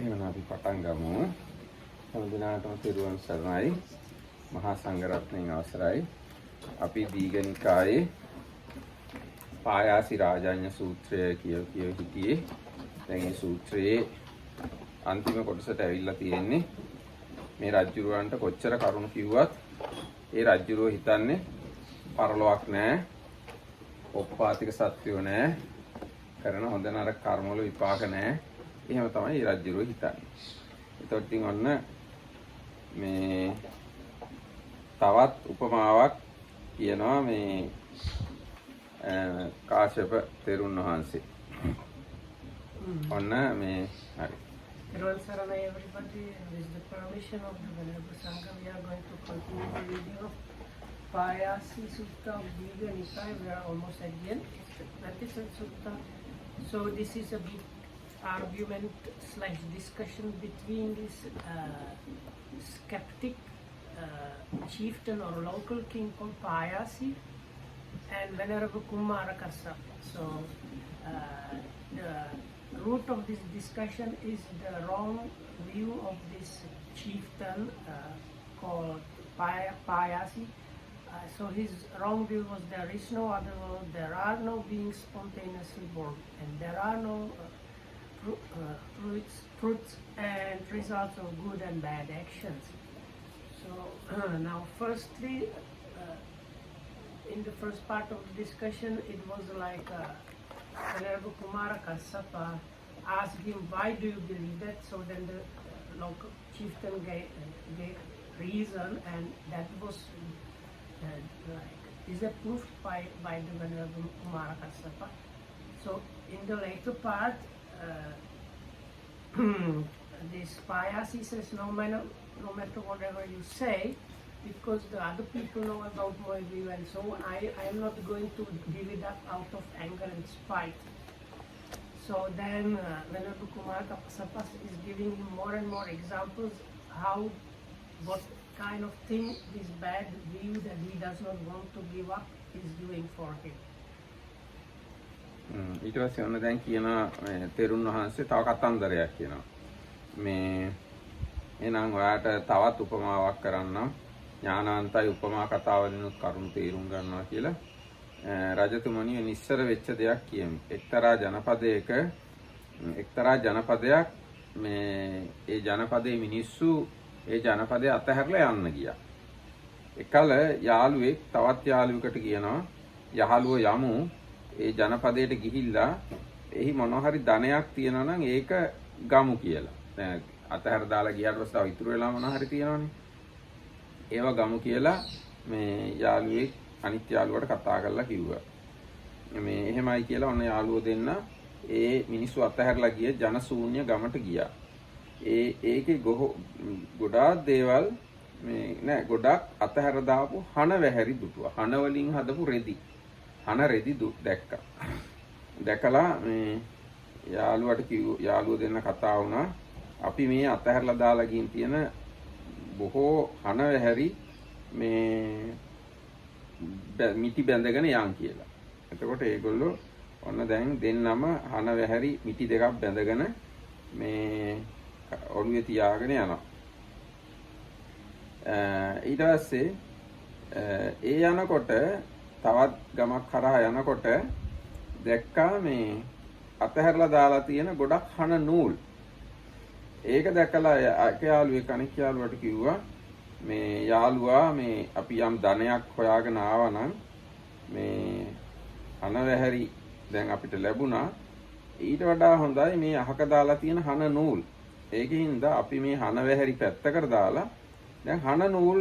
එහෙනම් අපි පටන් ගමු. හැම දිනකටම තිරුවන් සරණයි. මහා සංඝරත්නයන් අවසරයි. අපි දීඝනිකායේ පායාසි රාජඤ්ඤ සූත්‍රය කියව හිටියේ. දැන් මේ සූත්‍රයේ අන්තිම කොටසට ඇවිල්ලා තියෙන්නේ. මේ රජුරවන්ට කොච්චර කරුණු කිව්වත් ඒ රජුරෝ හිතන්නේ පරලොවක් නැහැ. ඔප්පාතික සත්‍යෝ නැහැ. කරන හොඳ නරක කර්ම වල විපාක නැහැ. එහෙම තමයි මේ රජුරෝ හිතන්නේ. ඒතකොට ඉතින් ඔන්න මේ තවත් උපමාවක් කියනවා මේ කාශ්‍යප තෙරුන් වහන්සේ. ඔන්න මේ හරි. Everyone, Saranai, everybody, with the permission of the Venerable Sangha, we are going to continue the reading of Payasi Sutta of Dīඝanikai. We are almost at the end. 23rd Sutta. So this is a big argument/discussion between this skeptic chieftain or local king called Payasi and Venerable Kumara Kassapa. So the root of this discussion is the wrong view of this chieftain called Payasi. So his wrong view was there is no other world, there are no beings spontaneously born, and there are no fruits and results of good and bad actions. So now firstly, in the first part of the discussion, it was like Venerable Kumara Kassapa asked him, why do you believe that? So then the local chieftain gave reason, and that was disapproved by the Venerable Kumara Kassapa. So in the later part, this Payasi says, no matter whatever you say, because the other people know about my view and so on, I am not going to give it up out of anger and spite. So then Venerable Kumara Kassapa is giving him more and more examples what kind of thing this bad view that he does not want to give up is doing for him. ඊට පස්සේ ඔන්න දැන් කියන තෙරුන් වහන්සේ තව කතන්දරයක් කියනවා. මේ එහෙනම් ඔයාට තවත් උපමාවක් කරන්නම්. ඥානාන්තයි උපමා කතාවලිනුත් කරුණු තේරුම් ගන්නවා කියලා රජතුමනි නිස්සර වෙච්ච දෙයක් කියමු. එක්තරා ජනපදයක් මේ ඒ ජනපදයේ මිනිස්සු ඒ ජනපදයේ අතහැරලා යන්න ගියා. එකල යාළුවෙක් තවත් යාළුවෙකුට කියනවා යහළුව යමු ඒ ජනපදයට ගිහිල්ලා එහි මොනවා හරි ධනයක් තියෙනවා නම් ඒක ගමු කියලා. දැන් අතහැර දාලා ගියාට පස්සේ තව ඉතුරු වෙලා මොනවා හරි තියෙනවනේ. ඒව ගමු කියලා මේ යාළුවෙක් අනිත් යාළුවට කතා කරලා කිව්වා. මේ එහෙමයි කියලා ඔන්න යාළුවෝ දෙන්න ඒ මිනිස්සු අතහැරලා ගිය ජනශූන්‍ය ගමට ගියා. ඒකේ ගොඩාක් දේවල් මේ ගොඩක් අතහැර දාපු හන වැහැරි දුටුවා. හන වලින් හදපු රෙදි දැක්කා. දැකලා මේ යාළුවට යාළුවෝ දෙන්න කතා වුණා. අපි මේ අතහැරලා දාලා ගින් තියෙන බොහෝ හන වැහැරි මේ මිටි බැඳගෙන යන් කියලා. එතකොට ඒගොල්ලෝ ඔන්න දැන් දෙන්නම හන වැහැරි මිටි දෙකක් බැඳගෙන මේ ඔළුවේ තියාගෙන යනවා. ඊට පස්සේ ඒ යනකොට තවත් ගමක් කරා යනකොට දැක්කා මේ අතහැරලා දාලා තියෙන ගොඩක් හන නූල්. ඒක දැකලා යාළුවෙක් අනිත් යාළුවට කිව්වා මේ යාළුවා මේ අපි යම් ධනයක් හොයාගෙන ආවා නම් මේ හන වැහැරි දැන් අපිට ලැබුණා. ඊට වඩා හොඳයි මේ අහක දාලා තියෙන හන නූල්. ඒකින්ද අපි මේ හන වැහැරි පැත්තකට දාලා දැන් හන නූල්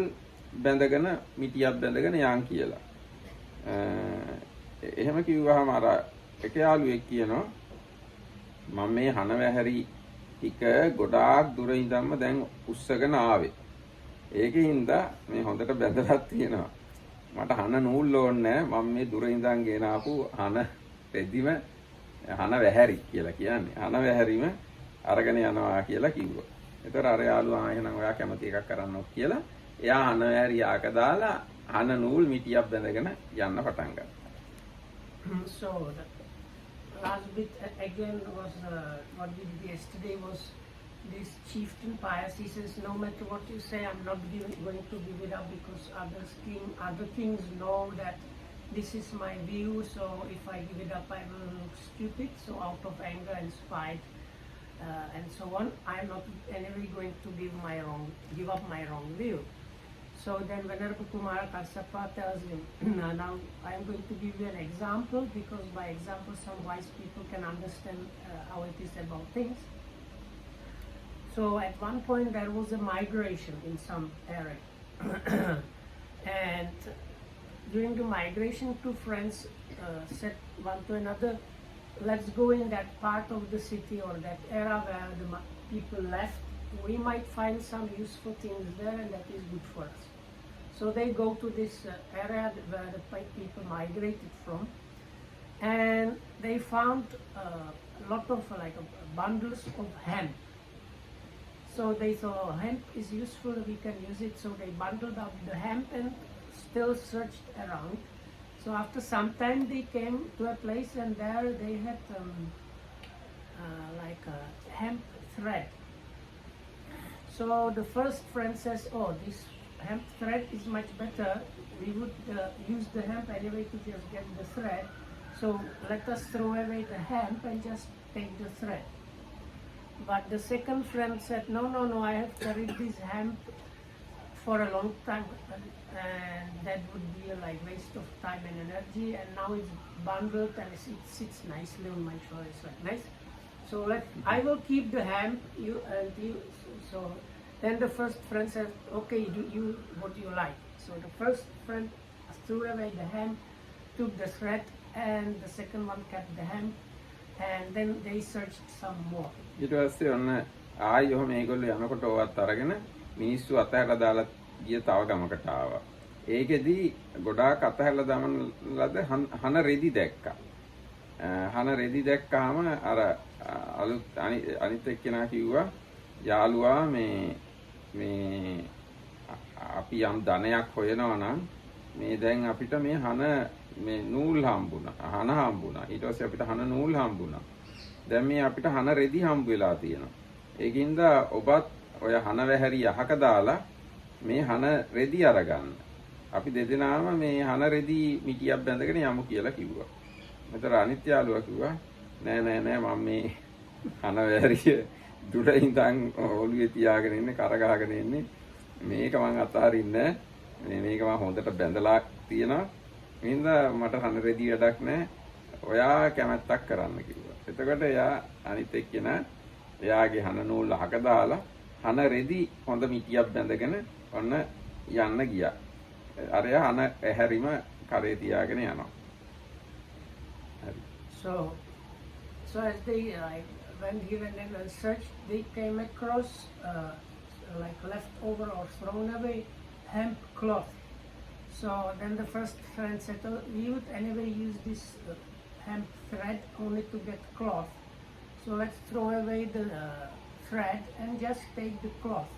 බැඳගෙන මිටියක් බැඳගෙන යන් කියලා. එහෙම කිව්වහම අර එක යාළුවෙක් කියනවා මම මේ හන වැහැරි ටික ගොඩාක් දුර ඉඳන්ම දැන් උස්සගෙන ආවේ. ඒකින්ද මේ හොඳට බැඳලා තියෙනවා. මට හන නූල් ඕනේ නැහැ. මම මේ දුර ඉඳන් ගෙන ආපු හන රෙදිම හන වැහැරි කියලා කියන්නේ. හන වැහැරිම අරගෙන යනවා කියලා කිව්වා. ඒතර අර යාළුවා එහෙනම් ඔයා කැමති එකක් කරන්නොත් කියලා එයා හන වැහැරි ආක දාලා හන නූල් මිටියක් බැඳගෙන යන්න පටන් ගත්තා. So the last bit again was what we did yesterday was this chieftain Payasi says, no matter what you say, I'm not going to give it up because other kings know that this is my view, so if I give it up, I will look stupid. So out of anger and spite and so on, I'm not anyway going to give up my wrong view. So then Venerable Kumara Kassapa tells him, now I'm going to give you an example, because by example some wise people can understand how it is about things. So at one point there was a migration in some area. And during the migration, two friends said one to another, let's go in that part of the city or that area where the people left. We might find some useful things there, and that is good for us. So they go to this area where the people migrated from, and they found a lot of bundles of hemp. So they thought, hemp is useful, we can use it. So they bundled up the hemp and still searched around. So after some time they came to a place, and there they had a hemp thread. So the first friend says, oh, this hemp thread is much better. We would use the hemp anyway to just get the thread. So let us throw away the hemp and just take the thread. But the second friend said, no, I have carried this hemp for a long time, and that would be a waste of time and energy, and now it's bundled and it sits nicely on my shoulder. It's nice. So I will keep the hemp, so then the first friend said, okay, do you what you like. So the first friend threw away the hemp, took the thread, and the second one kept the hemp, and then they searched some more. ඊට පස්සේ ඔන්න ආයි ඔහම මේගොල්ලෝ යනකොට ඕවත් අරගෙන මිනිස්සු අතහැරලා දාලා ගිය තව ගමකට ආවා. ඒකෙදි ගොඩාක් අතහැරලා දාමන ලද හන රෙදි දැක්කා. හන රෙදි දැක්කාම අර අලුත් අනිත් එක්කෙනා කිව්වා, යාළුවා මේ අපි යම් ධනයක් හොයනවා නම් මේ දැන් අපිට මේ හන මේ නූල් හම්බුණා. හන හම්බුණා. ඊට පස්සේ අපිට හන නූල් හම්බුණා. දැන් මේ අපිට හන රෙදි හම්බ වෙලා තියෙනවා. ඒකින්ද ඔබත් ඔය හන වැහැරි යහක දාලා මේ හන රෙදි අරගන්න. අපි දෙදෙනාම මේ හන රෙදි මිටියක් බැඳගෙන යමු කියලා කිව්වා. මෙතන අනිත් යාළුවා කිව්වා, නෑ මම මේ හන වැහැරිය දුර ඉඳන් ඔළුවේ තියාගෙන ඉන්නේ, කරගහගෙන ඉන්නේ. මේක මං අතාරින්නේ නෑ. මේක මම හොඳට බැඳලා තියෙනවා. එහෙනම් මට හන රෙදි වැඩක් නෑ. ඔයා කැමැත්තක් කරන්න කිව්වා. එතකොට එයා අනිත් එක්කෙනා එයාගේ හන නූල් අහක දාලා හන රෙදි හොඳ මිටියක් බැඳගෙන ඔන්න යන්න ගියා. අරයා හන ඇහැරිම කරේ තියාගෙන යනවා. හරි. So as they went here and then searched, they came across leftover or thrown away hemp cloth. So then the first friend said, oh, we would anyway use this hemp thread only to get cloth. So let's throw away the thread and just take the cloth.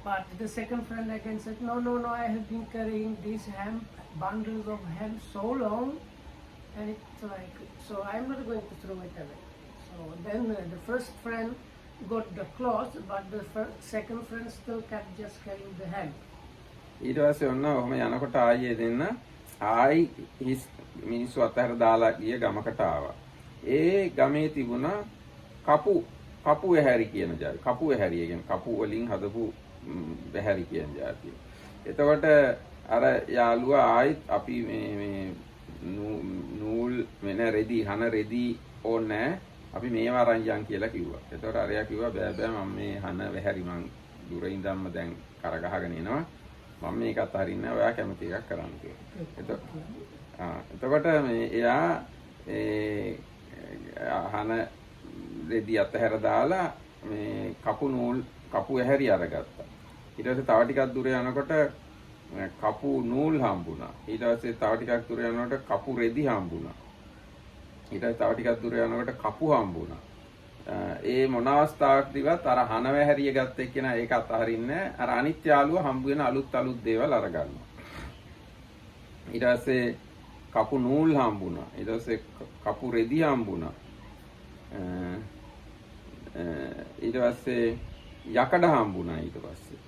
But the second friend again said, no, I have been carrying these bundles of hemp so long, and it's so I'm not going to throw it away. So then the first friend got the cloth, but the second friend still kept just carrying the hemp. ඊට පස්සේ ඔන්න ඔහම යනකොට ආයේ දෙන්න ආයි මිනිස්සු අතහැර දාලා ගිය ගමකට ආවා. ඒ ගමේ තිබුණා කපු ඇහැරි කියන ජාතිය. කපු ඇහැරිය කියන්නේ කපු වලින් හදපු ඇහැරි කියන ජාතිය. එතකොට අර යාළුවා ආයිත් අපි මේ නූල් වෙන රෙදි හන රෙදි ඕනේ අපි මේව අරන් යන් කියලා කිව්වා. එතකොට අරයා කිව්වා බෑ මම මේ හන වැහැරි මං දුර ඉඳන්ම දැන් කරගහගෙන එනවා. මම මේක අතහරින්නේ ඔයා කැමති එකක් කරන්න කියලා. එතකොට මේ එයා හන රෙදි අතහැර දාලා මේ කපු ඇහැරි අරගත්තා. ඊට පස්සේ තව ටිකක් දුර යනකොට කපු නූල් හම්බුණා. ඊට පස්සේ තව ටිකක් දුර යනකොට කපු රෙදි හම්බුණා. ඊට පස්සේ තව ටිකක් දුර යනකොට කපු හම්බුණා. ඒ මොන අවස්ථාවකදීවත් අර හන වැහැරිය ගත්ත එක්කෙනා ඒක අතහරින්නේ අර අනිත් යාළුවා හම්බ වෙන අලුත් දේවල් අරගන්නවා. ඊට පස්සේ කපු නූල් හම්බුණා. ඊට පස්සේ කපු රෙදි හම්බුණා. ඊට පස්සේ යකඩ හම්බුණා ඊට පස්සේ.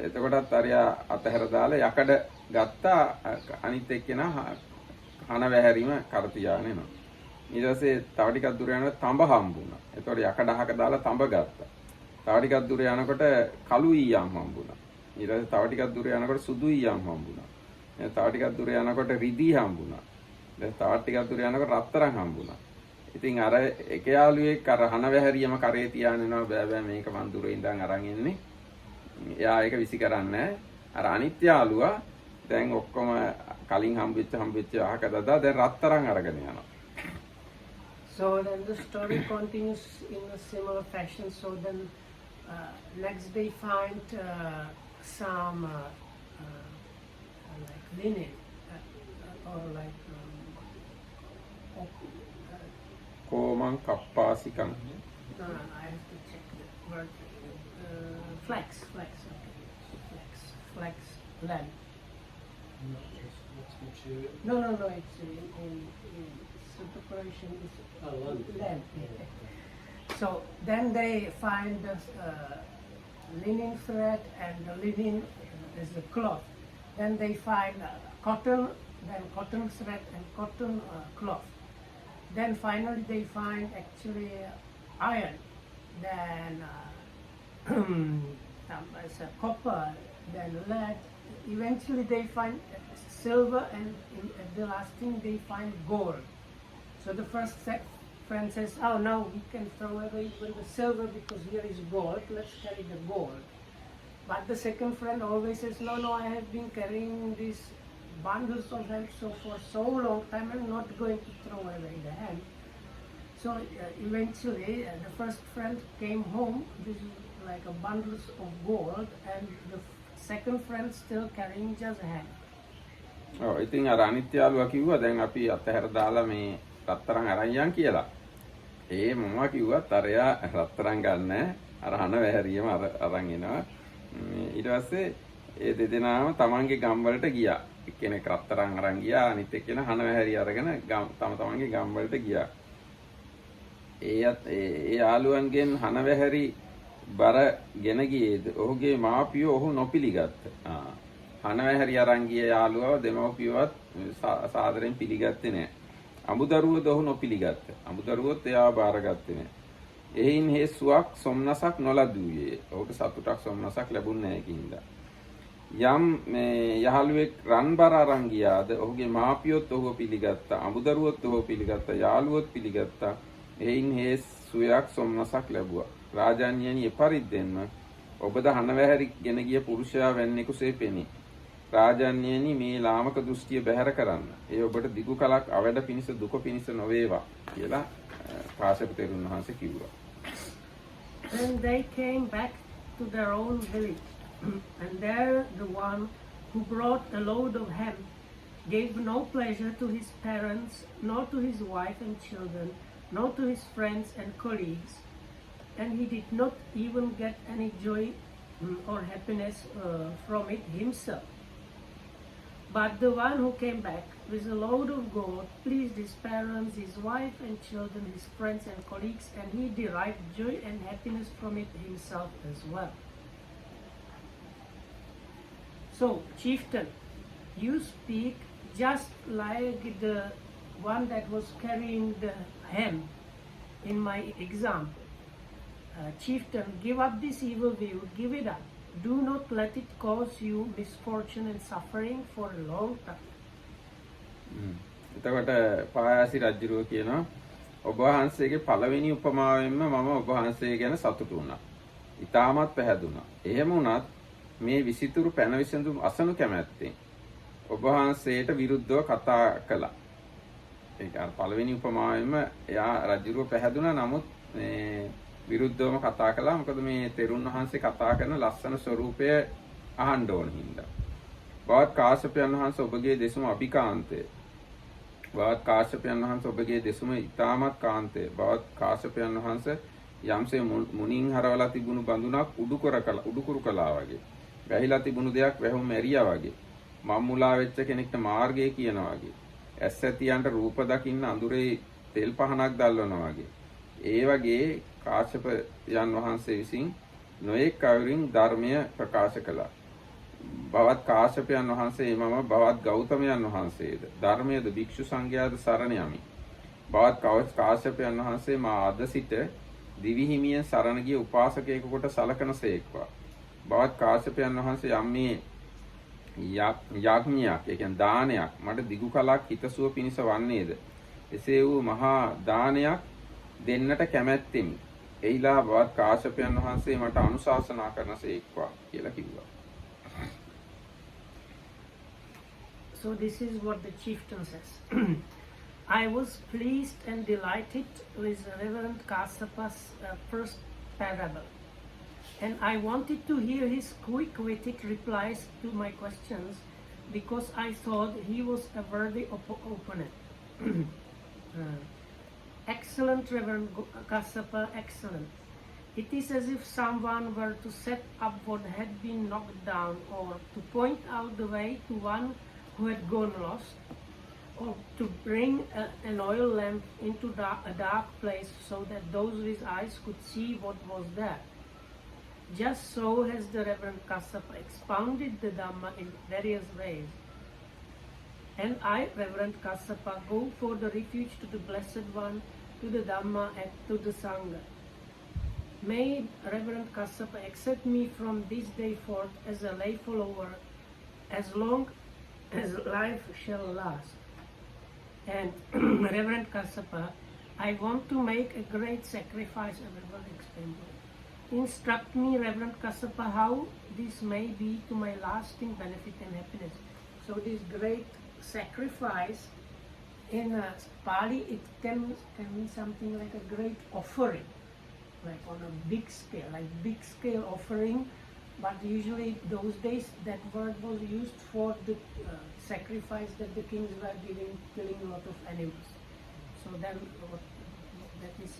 එතකොටත් අරයා අතහැර දාලා යකඩ ගත්තා අනිත් එක්කෙනා හන වැහැරීම කර තියාගෙන එනවා. ඊට පස්සේ තව ටිකක් දුර යනකොට තඹ හම්බුණා. එතකොට යකඩ අහක දාලා තඹ ගත්තා. තව ටිකක් දුර යනකොට කළු ඊයම් හම්බුණා. ඊට පස්සේ තව ටිකක් දුර යනකොට සුදු ඊයම් හම්බුණා. තව ටිකක් දුර යනකොට රිදී හම්බුණා. දැන් තව ටිකක් දුර යනකොට රත්තරන් හම්බුණා. ඉතින් අර එක යාළුවෙක් අර හන වැහැරියම කරේ තියාගෙන යනවා බෑ මේක මන් දුර ඉඳන් අරන් එන්නේ. එයා ඒක විසි කරන්නේ අර අනිත් යාළුවා දැන් ඔක්කොම කලින් හම්බෙච්ච අහක දදා දැන් රත්තරන් අරගෙන යනවා. So then the story continues in a similar fashion. So then next they find some like linen or like common කප්පාසිකම්. No, I have to check the word. Flax, okay. Flax, land. No, it's material. No, it's in preparation is land. So then they find the linen thread and the linen is the cloth. Then they find cotton, then cotton thread and cotton cloth. Then finally they find actually iron, then as a copper, then lead. Eventually they find silver, and at the last thing they find gold. So the first friend says, "Oh, now we can throw away even the silver because here is gold. Let's carry the gold." But the second friend always says, "No, I have been carrying these bundles of hemp for so long time. I'm not going to throw away the hemp." So eventually the first friend came home. This is like a bundles of gold, and the second friend still carrying just hemp. ඔව් ඉතින් අර අනිත් යාළුවා කිව්වා දැන් අපි අතහැර දාලා මේ රත්තරන් අරන් යන් කියලා. ඒ මම කිව්වත් අරයා රත්තරන් ගන්න අර හන වැහැරියම අරන් එනවා. ඊට පස්සේ ඒ දෙදෙනාම තමන්ගේ ගම් වලට ගියා. එක්කෙනෙක් රත්තරන් අරන් ගියා අනිත් එක්කෙනා හන වැහැරිය අරගෙන තමන්ගේ ගම් වලට ගියා. ඒ යාළුවන්ගෙන් හන වැහැරි බර ගෙන ගියේද ඔහුගේ මාපියෝ ඔහු නොපිළිගත්තා. හන වැහැරි අරන් ගිය යාළුවව දෙමව්පියවත් සාදරයෙන් පිළිගත්තේ නැහැ. අමුදරුවෝ ඔහු නොපිළිගත්තා. අමුදරුවොත් එයාව බාරගත්තේ නැහැ. එයින් හේසුවක් සොම්නසක් නොලදුවේ. ඔහුට සතුටක් සොම්නසක් ලැබුණේ නැහැ කින්දා. යම් මේ යහළුවෙක් රන්බර අරන් ගියාද ඔහුගේ මාපියොත් ඔහුව පිළිගත්තා. අමුදරුවොත් ඔහුව පිළිගත්තා. යාළුවොත් පිළිගත්තා. එයින් හේසුවක් සොම්නසක් ලැබුවා. රාජාන්‍යයනි එපරිද්දෙන්ම ඔබද හනවැහැරි ගෙන ගිය පුරුෂයා වැන්නෙකුසේ පෙනේ. රාජාන්‍යයනි මේ ලාමක දෘෂ්ටිය බැහැර කරන්න. ඒ ඔබට දිගු කලක් අවැඩ පිණිස දුක පිණිස නොවේවා කියලා කාශ්‍යප තෙරුන් වහන්සේ කිව්වා. Then they came back to their own village, and there the one who brought a load of hemp gave no pleasure to his parents, nor to his wife and children, nor to his friends and colleagues, and he did not even get any joy or happiness from it himself. But the one who came back with a load of gold pleased his parents, his wife and children, his friends and colleagues, and he derived joy and happiness from it himself as well. So, chieftain, you speak just like the one that was carrying the hemp in my example. Chieftain, give up this evil view, give it up. Do not let it cause you misfortune and suffering for a long time. එතකොට පායාසි රජුරෝ කියනවා ඔබ වහන්සේගේ පළවෙනි උපමාවෙන්ම මම ඔබ වහන්සේ ගැන සතුටු වුණා. ඊටමත් පැහැදුනා. එහෙම වුණත් මේ විසිතුරු පැන විසඳුම් අසනු කැමැත්තෙන් ඔබ වහන්සේට විරුද්ධව කතා කළා. ඒක අර පළවෙනි උපමාවෙන්ම එයා රජුරෝ පැහැදුනා. නමුත් මේ විරුද්ධවම කතා කළා. මොකද මේ තෙරුන් වහන්සේ කතා කරන ලස්සන ස්වරූපය අහන්න ඕන හින්දා. බවත් කාශ්‍යපයන් වහන්සේ ඔබගේ දෙසුම අභිකාන්තය. බවත් කාශ්‍යපයන් වහන්සේ ඔබගේ දෙසුම ඊටමත් කාන්තය. බවත් කාශ්‍යපයන් වහන්සේ යම්සේ මුණින් හරවලා තිබුණු බඳුනක් උඩුකුරු කළා වගේ. වැහිලා තිබුණු දෙයක් වැහුම් මැරියා වගේ. මම්මුලා වෙච්ච කෙනෙක්ට මාර්ගය කියනවා වගේ. ඇස් ඇතියන්ට රූප දකින්න අඳුරේ තෙල් පහනක් දැල්වනවා වගේ. ඒ වගේ කාශ්‍යප යන් වහන්සේ විසින් නොඑක් අයුරින් ධර්මය ප්‍රකාශ කළා. බවත් කාශ්‍යපයන් වහන්සේ මම බවත් ගෞතමයන් වහන්සේද ධර්මයේද භික්ෂු සංඝයාද සරණ යමි. බවත් කාශ්‍යපයන් වහන්සේ මා අද සිට දිවි හිමියෙන් සරණ ගිය උපාසකයෙකු කොට සලකනසේක්වා. බවත් කාශ්‍යපයන් වහන්සේ යම් මේ යාඥයක්, ඒ කියන්නේ දානයක් මට දිගු කලක් හිතසුව පිණිස වන්නේද? එසේ වූ මහා දානයක් දෙන්නට කැමැත්තෙමි. එයිලා බවත් කාශ්‍යපයන් වහන්සේ මට අනුශාසනා කරනසේක්වා කියලා කිව්වා. So this is what the chieftain says. I was pleased and delighted with Reverend Kassapa's first parable, and I wanted to hear his quick-witted replies to my questions because I thought he was a worthy opponent. Excellent, Reverend Kassapa, excellent. It is as if someone were to set up what had been knocked down, or to point out the way to one who had gone lost, or to bring an oil lamp into a dark place so that those with eyes could see what was there. Just so has the Reverend Kassapa expounded the Dhamma in various ways. And I, Reverend Kassapa, go for the refuge to the Blessed One, to the Dhamma and to the Sangha. May Reverend Kassapa accept me from this day forth as a lay follower as long as life shall last. And Reverend Kassapa, I want to make a great sacrifice, everyone explained. Instruct me, Reverend Kassapa, how this may be to my lasting benefit and happiness. So this great sacrifice in Pali, it can mean something like a great offering, like on a big scale, like big scale offering. But usually those days that word was used for the sacrifice that the kings were giving, killing a lot of animals. So then that is.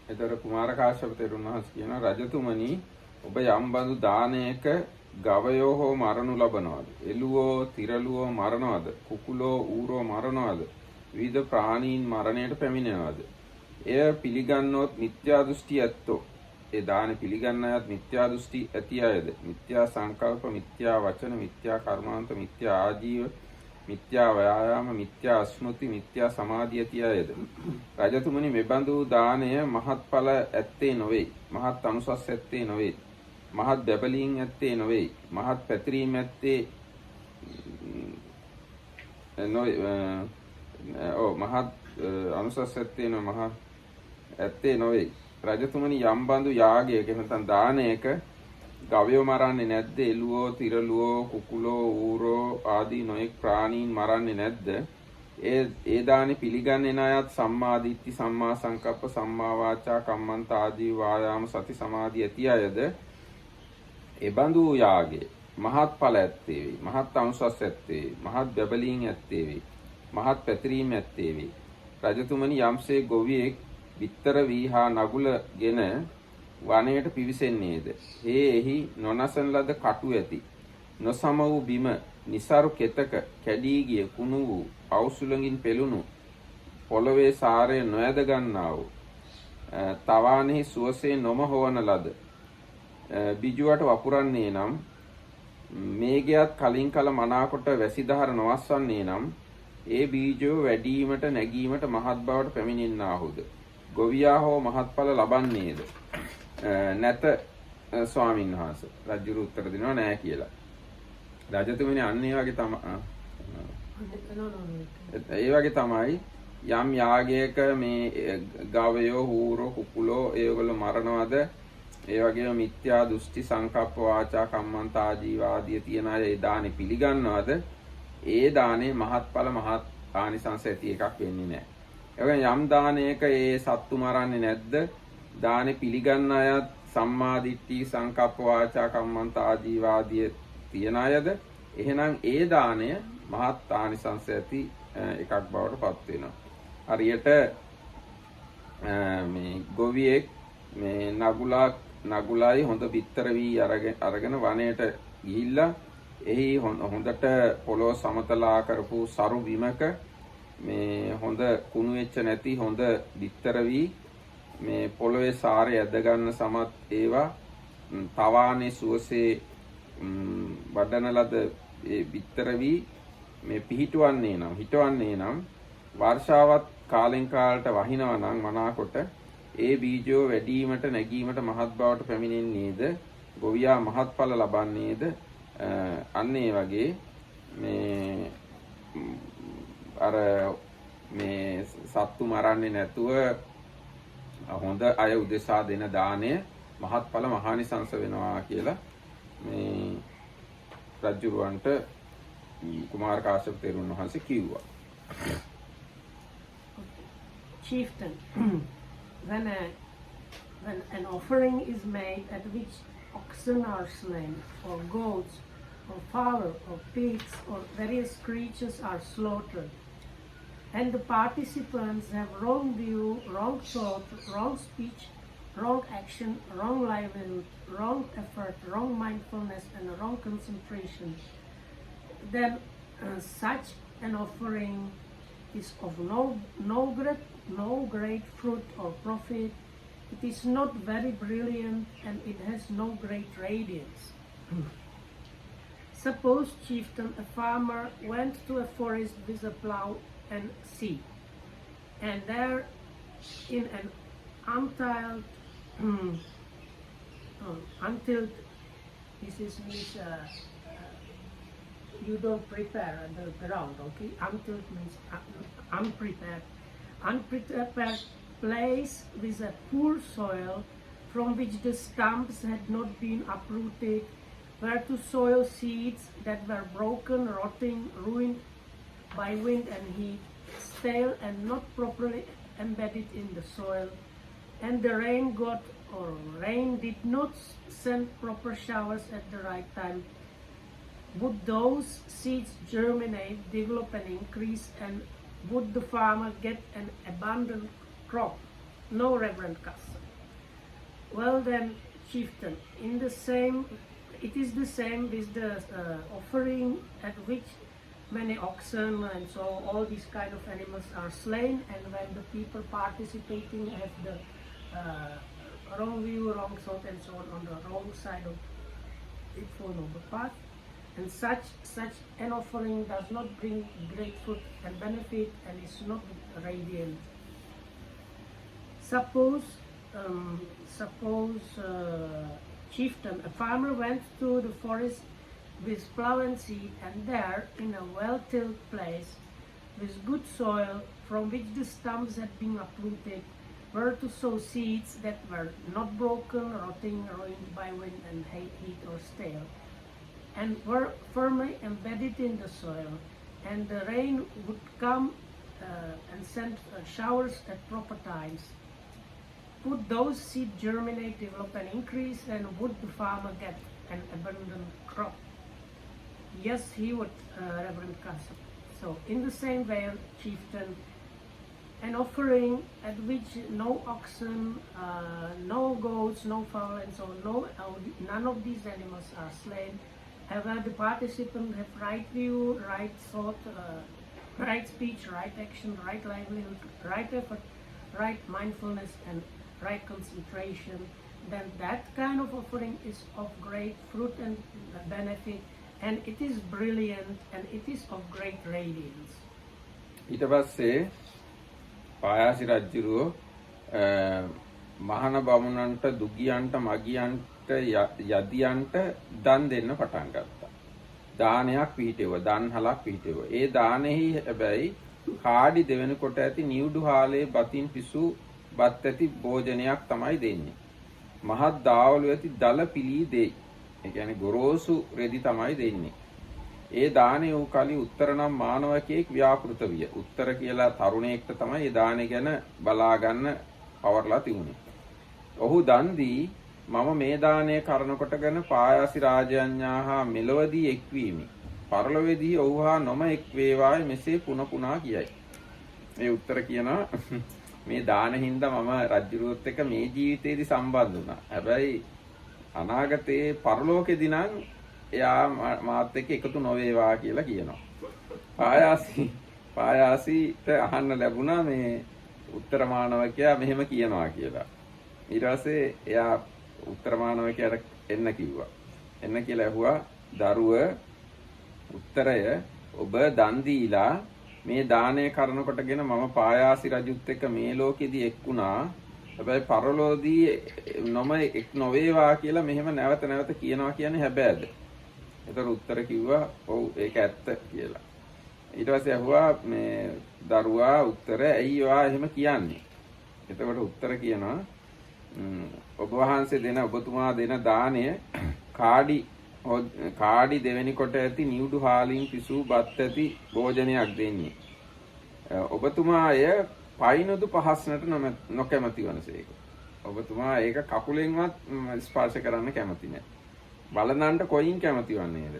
එතකොට කුමාර කාශ්‍යප තෙරුන් වහන්සේ කියනවා රජතුමනි ඔබ යම් බඳු දානයක ගවයෝ හෝ මරනු ලබනවාද? එළුවෝ තිරළුවෝ මරනවාද? කුකුලෝ ඌරෝ මරනවාද? විවිධ ප්‍රාණීන් මරණයට පැමිණෙනවාද? එය පිළිගන්නොත් මිත්‍යා දෘෂ්ටි ඇත්තෝ. ඒ දාන පිළිගන්න අයත් මිත්‍යා දෘෂ්ටි ඇති අයද? මිත්‍යා සංකල්ප, මිත්‍යා වචන, මිත්‍යා කර්මාන්ත, මිත්‍යා ආජීව, මිත්‍යා ව්‍යායාම, මිත්‍යා ස්මෘති, මිත්‍යා සමාධිය ඇති අයද? රජතුමනි මෙබඳු දානය මහත්ඵල ඇත්තේ නොවේ. මහත් අනුසස් ඇත්තේ නොවේ. මහත් බැබලීම් ඇත්තේ නොවේ. මහත් පැතිරීම ඇත්තේ මහත් අනුසස් ඇත්තේ මහත් ඇත්තේ නොවේ. රජතුමනි යම් බඳු යාගයක නැත්නම් දානයක ගවයෝ මරන්නේ නැද්ද? එළුවෝ තිරළුවෝ කුකුලෝ ඌරෝ ආදී නොයෙක් ප්‍රාණීන් මරන්නේ නැද්ද? ඒ දානි පිළිගන්නේ නැයත් සම්මා දිට්ඨි, සම්මා සංකප්ප, සම්මා වාචා, කම්මන්ත ආදී වායාම සති සමාධි ඇති අයද එබඳු යාගේ මහත් ඵල ඇත්තේ වේ. මහත් අනුසස් ඇත්තේ වේ. මහත් බැබලීම් ඇත්තේ වේ. මහත් පැතිරීම ඇත්තේ වේ. රජතුමනි යම්සේ ගොවියෙක් විතර වී හා නගුලගෙන වනයේට පිවිසෙන්නේද? එහි නොනසන ලද කටු ඇති නොසම වූ බිම නිසරු කෙතක කැඩී ගිය කුණු වූ අවුසුලඟින් පෙළුණු පොළවේ සාරය නොයද ගන්නා වූ තවානෙහි සුවසේ නොම හොවන ලද බිජුවට වපුරන්නේ නම් මේගයත් කලින් කල මනාකොට වැසිදහර නොවස්වන්නේ නම් ඒ බීජෝ වැඩිවීමට නැගීමට මහත් බවට පැමිණෙන්නාහුද? ගොවියා හෝ මහත්ඵල ලබන්නේද? නැත ස්වාමීන් වහන්සේ. රජුරු උත්තර දෙනවා නෑ කියලා. රජතුමනි අන්න ඒ වගේ තමයි යම් යාගයක මේ ගවයෝ හූරෝ කුකුලෝ ඒගොල්ලෝ මරනවද? ඒ වගේම මිත්‍යා දෘෂ්ටි සංකප්ප වාචා කම්මන්ත ආජීවාදී තියන අය ඒ දානේ පිළිගන්නවද? ඒ දානේ මහත්ඵල මහත් ආනිසංස ඇති එකක් වෙන්නේ නැහැ. ඒ වගේම යම් දානයක ඒ සත්තු මරන්නේ නැද්ද? දානේ පිළිගන්න අයත් සම්මා දිට්ඨි සංකප්ප වාචා කම්මන්ත ආජීවාදී තියන අයද? එහෙනම් ඒ දාණය මහත් ආනිසංස ඇති එකක් බවට පත් වෙනවා. හරියට මේ ගොවියෙක් මේ නගුලයි හොඳ පිටර වී අරගෙන වනයේට ගිහිල්ලා එහි හොඳට පොළොව සමතලා කරපු සරු බිමක මේ හොඳ කුණු වෙච්ච නැති හොඳ පිටර වී මේ පොළොවේ සාරය ඇද ගන්න සමත් ඒවා තවානේ සුවසේ වඩන ලද ඒ විතර වී මේ හිටවන්නේ නම් වර්ෂාවත් කාලෙන් කාලට වහිනවා නම් මනාකොට ඒ බීජෝ වැඩිවීමට නැගීමට මහත් බවට පැමිණෙන්නේද ගොවියා මහත්ඵල ලබන්නේද අන්න ඒ වගේ මේ අර මේ සත්තු මරන්නේ නැතුව හොඳ අය උදෙසා දෙන දාණය මහත්ඵල මහානිසංස වෙනවා කියලා මේ රජුරවන්ට කුමාර කාශ්‍යප තෙරුන් වහන්සේ කිව්වා. Chieftain, when an offering is made at which oxen are slain, or goats, or fowl, or pigs, or various creatures are slaughtered, and the participants have wrong view, wrong thought, wrong speech, wrong action, wrong livelihood, wrong effort, wrong mindfulness, and wrong concentration, then such an offering is of no great fruit or profit. It is not very brilliant, and it has no great radiance. Suppose, chieftain, a farmer went to a forest with a plow and seed, and there in an untilled, this is means you don't prepare the ground, okay? Untilled means unprepared place with a poor soil from which the stumps had not been uprooted, were to sow seeds that were broken, rotting, ruined by wind and heat, stale and not properly embedded in the soil, and the rain did not send proper showers at the right time. Would those seeds germinate, develop and increase, and would the farmer get an abundant crop? No, Reverend Castle. Well then, chieftain, it is the same with the offering at which many oxen and so all these kind of animals are slain, and when the people participating have the wrong view, wrong thought and so on the wrong side of it for noble path, and such an offering does not bring great fruit and benefit and is not radiant. Suppose, chieftain, a farmer went to the forest with plow and seed, and there, in a well-tilled place, with good soil, from which the stumps had been uprooted, were to sow seeds that were not broken, rotting, ruined by wind and heat or stale, and were firmly embedded in the soil, and the rain would come and send showers at proper times. Would those seeds germinate, develop and increase, and would the farmer get an abundant crop? Yes, he would, Reverend Castle. So, in the same way, chieftain, an offering at which no oxen, no goats, no fowl, and so on, none of these animals are slain. However, the participants have right view, right thought, right speech, right action, right livelihood, right effort, right mindfulness, and right concentration, then that kind of offering is of great fruit and benefit, and it is brilliant, and it is of great radiance. ඊට පස්සේ පායාසි රජුරෝ මහාන බමුණන්ට දුගියන්ට මගියන්ට යදියන්ට දන් දෙන්න පටන් ගත්තා. දානයක් පිහිටෙව, දන්හලක් පිහිටෙව. ඒ දානෙහි හැබැයි කාඩි දෙවෙනි කොට ඇති නිවුඩු හාලේ බතින් පිසු බත් ඇති භෝජනයක් තමයි දෙන්නේ. මහත් දාවලු ඇති දල පිලී දෙයි. ඒ කියන්නේ ගොරෝසු රෙදි තමයි දෙන්නේ. ඒ දානේ වූ කලි උත්තර නම් මානවකයෙක් ව්‍යාපෘත විය. උත්තර කියලා තරුණයෙක්ට තමයි ඒ දානේ ගැන බලා ගන්න පවර්ලා තිබුණේ. ඔහු දන් දී මම මේ දානය කරන කොටගෙන පායාසි රාජ්‍යඥා හා මෙලොවදී එක්වීමි. පරලොවේදී ඔහු හා නොම එක් වේවායි මෙසේ පුන පුනා කියයි. මේ උත්තර කියනවා මේ දාන හින්දා මම රජුරුවත් එක්ක මේ ජීවිතේදී සම්බන්ධ වුණා. හැබැයි අනාගතයේ පරලෝකෙදී නම් එයා මාත් එක්ක එකතු නොවේවා කියලා කියනවා. පායාසිට අහන්න ලැබුණා මේ උත්තර මානවකයා මෙහෙම කියනවා කියලා. ඊට පස්සේ එයා උත්තර මානවකයාට එන්න කිව්වා. එන්න කියලා ඇහුවා දරුව උත්තරය ඔබ දන් දීලා මේ දානය කරනකොටගෙන මම පායාසි රජුත් එක්ක මේ ලෝකෙදී එක්ුණා. හැබැයි පරලෝදී නොම එක් නොවේවා කියලා මෙහෙම නැවත නැවත කියනවා කියන්නේ හැබැයිද? ඒතර උත්තර කිව්වා ඔව් ඒක ඇත්ත කියලා. ඊට පස්සේ ඇහුවා මේ දරුවා උත්තර ඇයි ඔයා එහෙම කියන්නේ? එතකොට උත්තර කියනවා ඔබ වහන්සේ දෙන ඔබතුමා දෙන දාණය කාඩි දෙවෙනි කොට ඇති නිවුඩු හාලින් පිසූ බත් ඇති භෝජනයක් දෙන්නේ. ඔබතුමා එය පයින්දු පහස්නට නොකැමති වනසේක. ඔබතුමා ඒක කකුලෙන්වත් ස්පර්ශ කරන්න කැමති නැහැ. බලනන්ට කොයින් කැමති වන්නේද?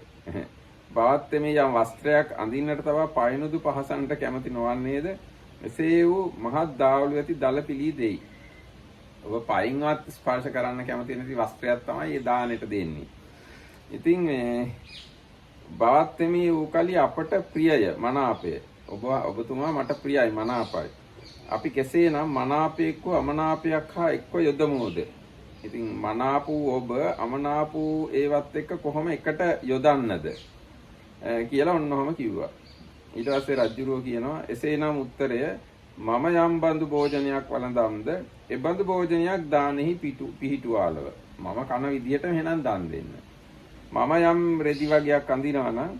බවත් මේ යම් වස්ත්‍රයක් අඳින්නට තව පයින්දු පහසන්ට කැමති නොවන්නේද? එසේ වූ මහත් දාවලු ඇති දල පිළි දෙයි. ඔබ පයින්වත් ස්පර්ශ කරන්න කැමති නැති වස්ත්‍රයක් තමයි ඒ දානෙට දෙන්නේ. ඉතින් බවත් මේ උකලි අපට ප්‍රියය මනාපය. ඔබතුමා මට ප්‍රියයි මනාපයි. අපි කෙසේනම් මනාපයක්ව අමනාපයක් හා එක්ව යොදමුද? ඉතින් මනාපු ඔබ අමනාපු ඒවත් එක්ක කොහොම එකට යොදන්නද කියලා ඔන්නෝම කිව්වා. ඊට පස්සේ රජුරෝ කියනවා එසේනම් උත්තරය මම යම් බඳු භෝජනයක් වළඳම්ද ඒ බඳු භෝජනයක් දානෙහි පිහිටුවාලව මම කන විදිහට එහෙනම් දන් දෙන්න. මම යම් රෙදි වගේක් අඳිනවා නම්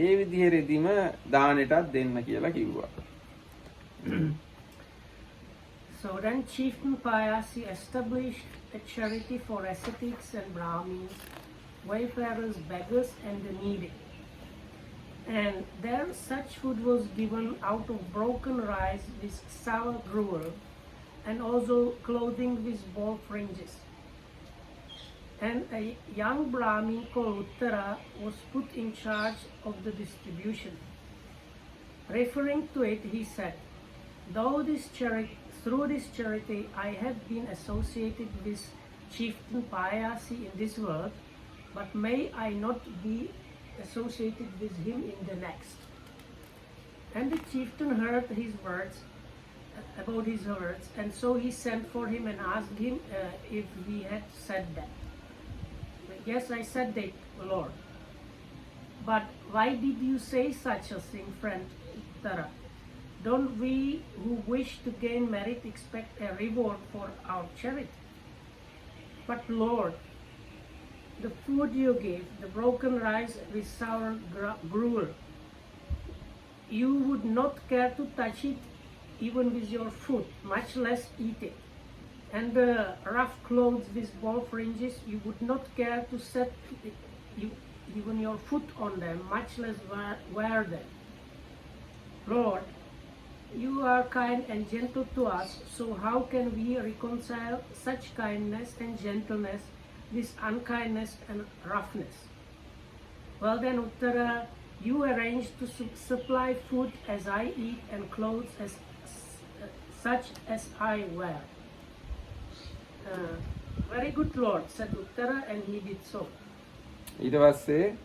ඒ විදිහේ රෙදිම දානෙටත් දෙන්න කියලා කිව්වා. So then Chieftain Payasi established a charity for ascetics and Brahmins, wayfarers, beggars and the needy. And there such food was given out of broken rice with sour gruel, and also clothing with bow fringes. And a young Brahmin called Uttara was put in charge of the distribution. Referring to it, he said, through this charity I have been associated with Chieftain Payasi in this world, but may I not be associated with him in the next. And the chieftain heard his words, and so he sent for him and asked him if he had said that. Yes, I said that, Lord. But why did you say such a thing, friend Uttara? Don't we who wish to gain merit expect a reward for our charity? But Lord, the food you gave, the broken rice with sour gruel, you would not care to touch it even with your foot, much less eat it. And the rough clothes with bow fringes, you would not care to set even your foot on them, much less wear them. Lord, you are kind and gentle to us, so how can we reconcile such kindness and gentleness with unkindness and roughness? Well then, Uttara, you arrange to supply food as I eat and clothes as such as I wear. Very good, Lord, said Uttara, and he did so. ඊට පස්සේ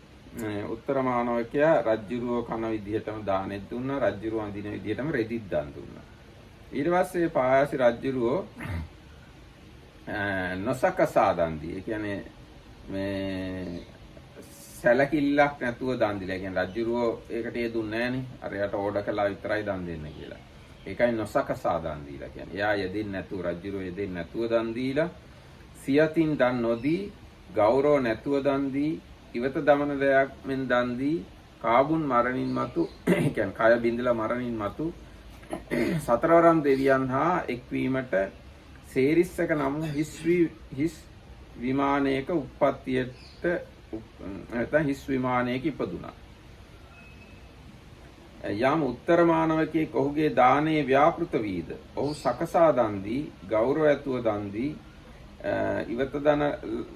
උත්තර මානවකයා රජ්ජුරුව කන විදිහටම දානෙත් දුන්නා, රජ්ජුරුව අඳින විදිහටම රෙදිත් දන් දුන්නා. ඊට පස්සේ පායාසි රජ්ජුරුව නොසකසා දන් දී. ඒ කියන්නේ මේ සැලකිල්ලක් නැතුව දන් දීලා. ඒ කියන්නේ රජ්ජුරුව ඒකට ඒ දුන්නේ නැහනේ. අරයට ඕඩර් කළා විතරයි දන් දෙන්න කියලා. ඒකයි නොසකසා දන් දීලා කියන්නේ. එයා යෙදෙන්නේ නැතුව රජ්ජුරුව යෙදෙන්නේ නැතුව දන් දීලා, සියතින් දන් නොදී, ගෞරව නැතුව දන් දී, ඉවත දමන දෙයක් මෙන් දන් දී, කාබුන් මරණින් මතු, ඒ කියන්නේ කය බිඳලා මරණින් මතු සතරවරම් දෙවියන් හා එක්වීමට සේරිස්සක නම් හිස් විමානයක උප්පත්තියට නැත්නම් හිස් විමානයක ඉපදුනා. යම් උත්තර මානවකෙක් ඔහුගේ දානයේ ව්‍යාපෘත වීද, ඔහු සකසා දන් දී, ගෞරව ඇතුව දන් දී,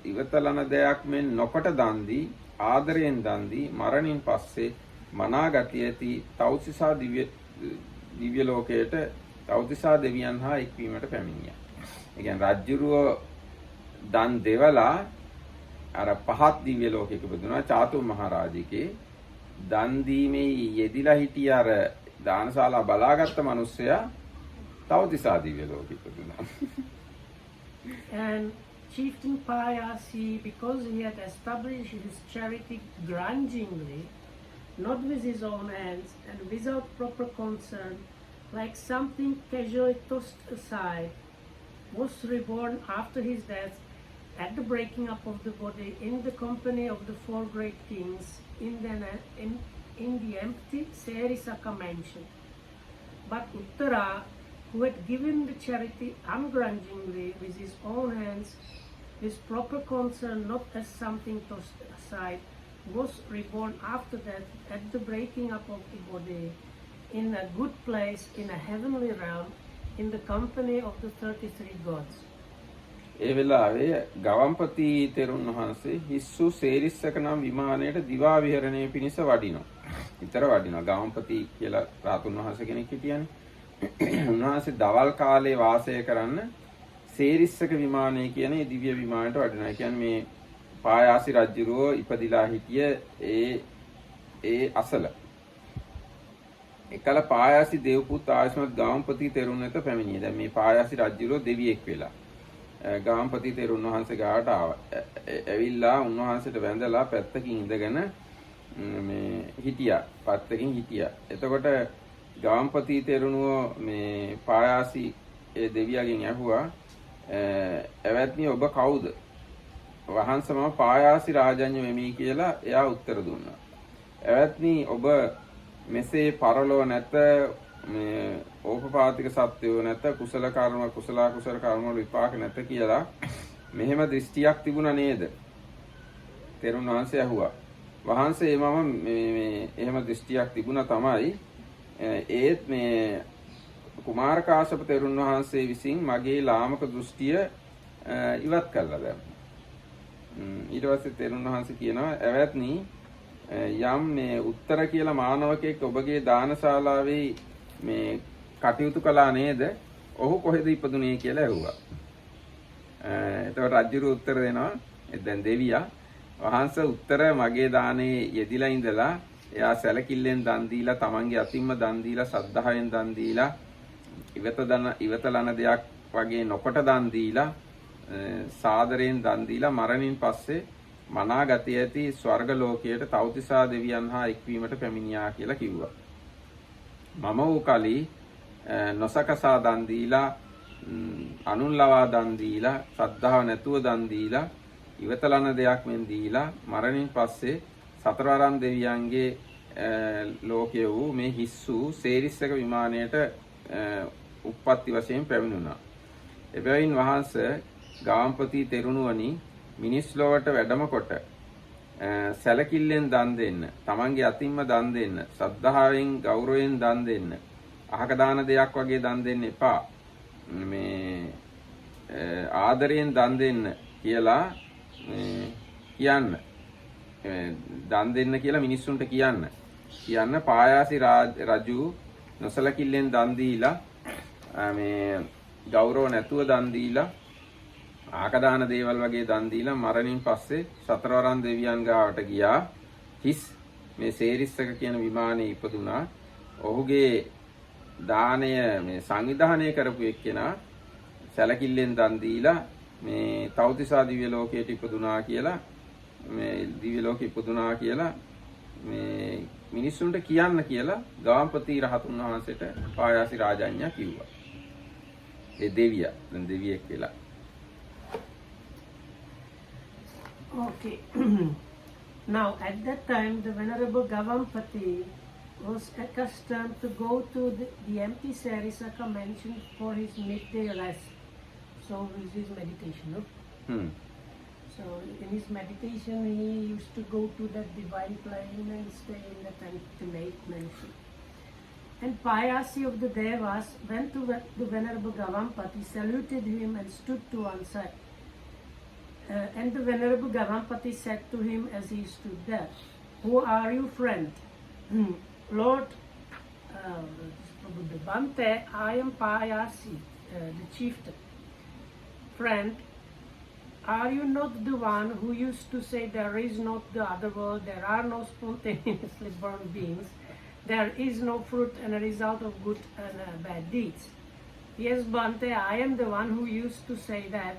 ඉවතලන දෙයක් මෙන් නොකොට දන් දී, ආදරයෙන් දන් දී, මරණින් පස්සේ මනාගතිය ඇති තවුතිසා දිව්‍ය ලෝකයට තවුතිසා දෙවියන් හා එක්වීමට පැමිණියා. ඒ කියන්නේ රජ්ජුරුව දන් දෙවලා අර පහත් දිව්‍ය ලෝකයක ඉපදුනා. චාතු මහරජිකේ දන් දීමේ යෙදිලා හිටිය අර දානශාලා බලාගත්ත මිනිස්සයා තවතිසා දිව්‍ය ලෝකෙ ඉපදුනා. And Chieftain Payasi, because he had established his charity grudgingly, not with his own hands and without proper concern, like something casually tossed aside, was reborn after his death at the breaking up of the body in the company of the four great kings in the empty Serisaka mansion. But Uttara, who had given the charity ungrudgingly with his own hands, with proper concern, not as something tossed aside, was reborn after that at the breaking up of the body in a good place in a heavenly realm in the company of the 33 gods. ඒ වෙලාවේ ගවම්පති තෙරුන් වහන්සේ හිස්සු සේරිස්සක නම් විමානයට දිවා විහරණය පිණිස වඩිනවා. විතර වඩිනවා. ගවම්පති කියලා රාතුන් වහන්සේ කෙනෙක් හිටියනේ. උන්වහන්සේ දවල් කාලේ වාසය කරන්න සේරිස්සක විමානය කියන මේ දිව්‍ය විමානයට වඩිනවා. ඒ කියන්නේ මේ පායාසි රජුරෝ ඉපදිලා හිටිය ඒ අසල. එකල පායාසි දේවපුත් ආයස්මත් ගවම්පති තෙරුන් වෙත පැමිණියේ. දැන් මේ පායාසි රජුරෝ දෙවියෙක් වෙලා ගාම්පති තෙරුන් වහන්සේ ගාවට ආවා. ඇවිල්ලා උන්වහන්සේට වැඳලා පැත්තකින් ඉඳගෙන මේ හිටියා. පැත්තකින් හිටියා. එතකොට ගාම්පති තෙරුණුව මේ පායාසි ඒ දෙවියගෙන් ඇහුවා "එවත්නි ඔබ කවුද?" වහන්සේ මම පායාසි රාජඤ්ඤ වෙමි කියලා එයා උත්තර දුන්නා. "එවත්නි ඔබ මෙසේ පරලෝ නැත මේ ඕපපාතික සත්‍යෝ නැත කුසල කර්ම කුසල කර්ම වල විපාක නැත කියලා මෙහෙම දෘෂ්ටියක් තිබුණා නේද?" තෙරුන් වහන්සේ ඇහුවා. "වහන්සේ මම මේ එහෙම දෘෂ්ටියක් තිබුණා තමයි. ඒත් මේ කුමාර කාශ්‍යප තෙරුන් වහන්සේ විසින් මගේ ලාමක දෘෂ්ටිය ඉවත් කළා දැන්." ඊට පස්සේ තෙරුන් වහන්සේ කියනවා "එවත්නි යම් මේ උත්තර කියලා මානවකෙක් ඔබගේ දානශාලාවේ මේ කටයුතු කළා නේද? ඔහු කොහෙද ඉපදුනේ කියලා ඇහුවා." එතකොට රජුරු උත්තර දෙනවා. දැන් දෙවියා වහන්සේ උත්තර මගේ දානේ යෙදිලා ඉඳලා එයා සැලකිල්ලෙන් දන් දීලා තමන්ගේ අතින්ම දන් දීලා සද්ධායෙන් දන් දීලා ඉවතලන දෙයක් වගේ නොකොට දන් දීලා සාදරයෙන් දන් දීලා මරණින් පස්සේ මනාගතිය ඇති ස්වර්ග ලෝකයට තවතිසා දෙවියන් හා එක්වීමට පැමිණියා කියලා කිව්වා. මම වූ කලී නොසකසා දන් දීලා අනුන් ලවා දන් දීලා ශ්‍රද්ධාව නැතුව දන් දීලා ඉවතලන දෙයක් මෙන් දීලා මරණින් පස්සේ සතරවරන් දෙවියන්ගේ ලෝකයේ වූ මේ හිස්සු සේරිස්සක විමානයට උප්පත්ති වශයෙන් පැමිණුණා. එබැවින් වහන්සේ ගාම්පති තෙරුණුවනි මිනිස් ලොවට වැඩම කොට සැලකිල්ලෙන් දන් දෙන්න, තමන්ගේ අතින්ම දන් දෙන්න, ශ්‍රද්ධාවෙන් ගෞරවයෙන් දන් දෙන්න, අහක දාන දෙයක් වගේ දන් දෙන්න එපා. මේ ආදරයෙන් දන් දෙන්න කියලා කියන්න. දන් දෙන්න කියලා මිනිස්සුන්ට කියන්න. පායාසි රජු නොසලකිල්ලෙන් දන් දීලා මේ ගෞරව නැතුව දන් දීලා ආකදාන දේවල් වගේ දන් දීලා මරණින් පස්සේ සතරවරන් දෙවියන් ගාවට ගියා. හිස් මේ සේරිස්සක කියන විමානයේ ඉපදුනා. ඔහුගේ දාණය මේ සංවිධානය කරපු එක්කෙනා සැලකිල්ලෙන් දන් දීලා මේ තවතිසා දිව්‍ය ලෝකයට ඉපදුනා කියලා මේ දිව්‍ය ලෝකෙ ඉපදුනා කියලා මේ මිනිස්සුන්ට කියන්න කියලා ගාම්පති රහතුන් වහන්සේට පායාසි රාජඤ්ඤා කිව්වා. ඒ දෙවියා දැන් දෙවියෙක් වෙලා. Okay. Now, at that time, the Venerable Gavampati was accustomed to go to the empty Sarisaka mansion for his midday rest. So, with his meditation, no? So, in his meditation, he used to go to that divine plane and stay in that ultimate mansion. And Payasi of the Devas went to the Venerable Gavampati, saluted him and stood to one side. And the Venerable Gavampati said to him as he stood there, "Who are you, friend?" "Lord Bhante, I am Payasi, the chieftain." "Friend, are you not the one who used to say there is not the other world, there are no spontaneously born beings, there is no fruit and a result of good and bad deeds? Yes, Bante, I am the one who used to say that,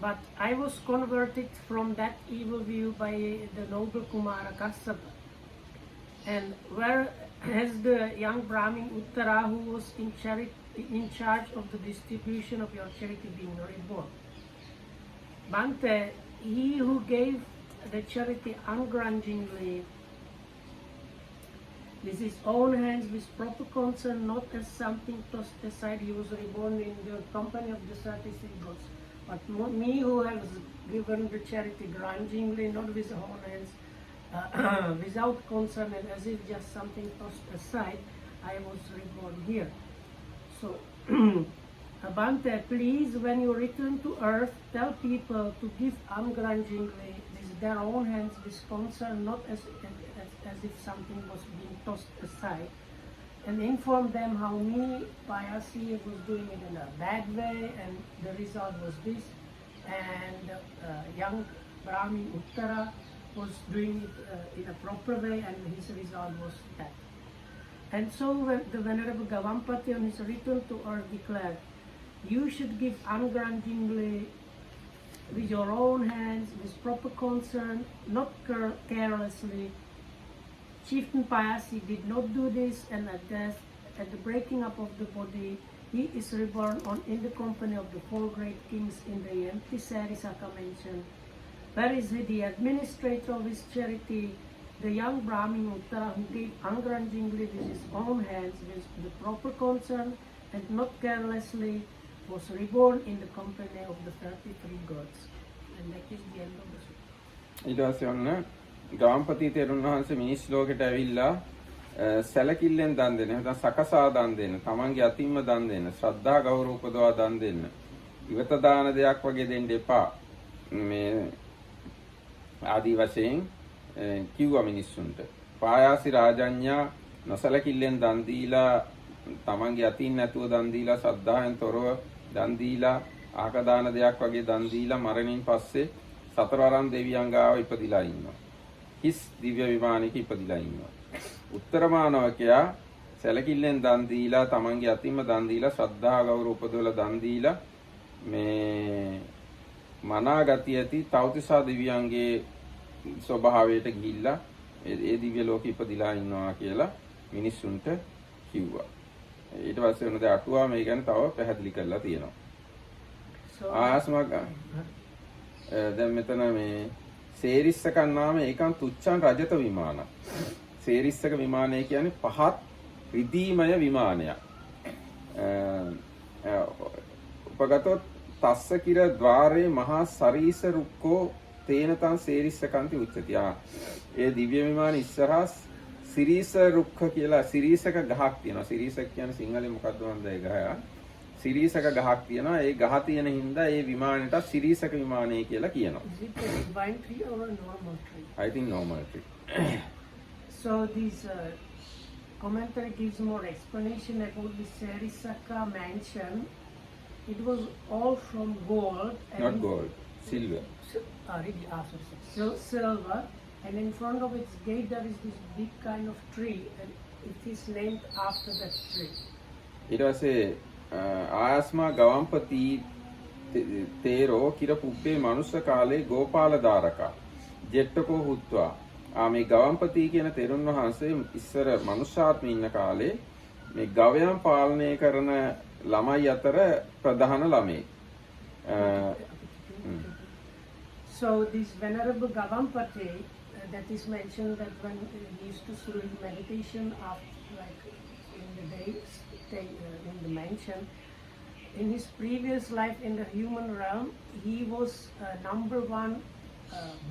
but I was converted from that evil view by the noble Kumara Kassapa. And whereas the young Brahmin Uttara, who was in charge of the distribution of your charity, being reborn. Bante, he who gave the charity ungrudgingly with his own hands, with proper concern, not as something tossed aside, he was reborn in the company of the 33 gods. But me who has given the charity grudgingly, not with own hands, without concern and as if just something tossed aside, I was reborn here. So, Bante, please, when you return to earth, tell people to give ungrudgingly with their own hands, with concern, not as if something was being tossed aside, and inform them how me, Payasi, was doing it in a bad way, and the result was this, and young Brahmin Uttara was doing it in a proper way, and his result was that. And so when the Venerable Gavampati on his return to earth declared, you should give ungrudgingly with your own hands, with proper concern, not carelessly. Chieftain Payasi did not do this, and at death, at the breaking up of the body, he is reborn in the company of the 4 great kings in the empty Sarisaka mansion. Where is he, the administrator of his charity, the young Brahmin Uttara, who gave ungrudgingly with his own hands, with the proper concern, and not carelessly, was reborn in the company of the 33 gods. And that is the end of the story. ඊට පස්සේ ඔන්න ගාම්පති තෙරුන් වහන්සේ මිනිස් ලෝකෙට ඇවිල්ලා සැලකිල්ලෙන් දන් දෙන්න, නැත්නම් සකසා දන් දෙන්න, තමන්ගේ අතින්ම දන් දෙන්න, ශ්‍රද්ධා ගෞරව උපදවා දන් දෙන්න. ඉවත දාන දෙයක් වගේ දෙන්න එපා. මේ ආදි වශයෙන් කිව්වා මිනිස්සුන්ට. පායාසි රාජඤ්ඤා නොසැලකිල්ලෙන් දන් දීලා, තමන්ගේ අතින් නැතුව දන් දීලා, ශ්‍රද්ධාවෙන් තොරව දන් දීලා, ආක දාන දෙයක් වගේ දන් දීලා මරණින් පස්සේ සතරවරන් දෙවියන් ගාව ඉපදිලා ඉන්නවා. හිස් දිව්‍ය විමානයක ඉපදිලා ඉන්නවා. උත්තරමානවකයා සැලකිල්ලෙන් දන් දීලා, තමන්ගේ අතින්ම දන් දීලා, ශ්‍රද්ධා ගෞරව උපදවලා දන් දීලා මේ මනා ගතිය ඇති තවතිසා දෙවියන්ගේ ස්වභාවයට ගිහිල්ලා ඒ දිව්‍ය ලෝකෙ ඉපදිලා ඉන්නවා කියලා මිනිස්සුන්ට කිව්වා. ඊට පස්සේ වෙනද අටුවා මේ ගැන තව පැහැදිලි කරලා තියෙනවා. ආස්මග දැන් මෙතන මේ සේරිස්සකන් නාම ඒකන් තුච්ඡන් රජත විමාන. සේරිස්සක විමානය කියන්නේ පහත් රිදීමය විමානයක්. උපගතොත් තස්ස කිර ద్వාරේ මහා සරීස රුක්කෝ තේනතං සේරිස්සකන්ති උච්චති. ඒ දිව්‍ය විමාන ඉස්සරහා සිරීස රුක්ඛ කියලා සිරීසක ගහක් තියෙනවා. සිරීසක කියන්නේ සිංහලෙන් මොකක්ද වන්ද ඒ ගහ? සිරීසක ගහක් තියෙනවා. ඒ ගහ තියෙන හින්දා ඒ විමානයට සිරීසක විමානය කියලා කියනවා. Is it a divine tree or a normal tree? I think normal tree. So this commentary gives more explanation about the Sarisaka mansion. It was all from gold. Not gold, silver. Silver. And in front of its gate there is this big kind of tree, and it is named after that tree. ඊට පස්සේ ආයස්මා ගවම්පති තේරෝ කිර පුබ්බේ මනුස්ස කාලේ ගෝපාල දාරකා ජෙට්ටකෝ හුත්වා. මේ ගවම්පති කියන තෙරුන් වහන්සේ ඉස්සර මනුෂ්‍යාත්මේ ඉන්න කාලේ මේ ගවයන් පාලනය කරන ළමයි අතර ප්‍රධාන ළමයි. So this venerable Gavampati, that is mentioned that when he used to sleep meditation after, like in the day, in the mansion, in his previous life in the human realm, he was number 1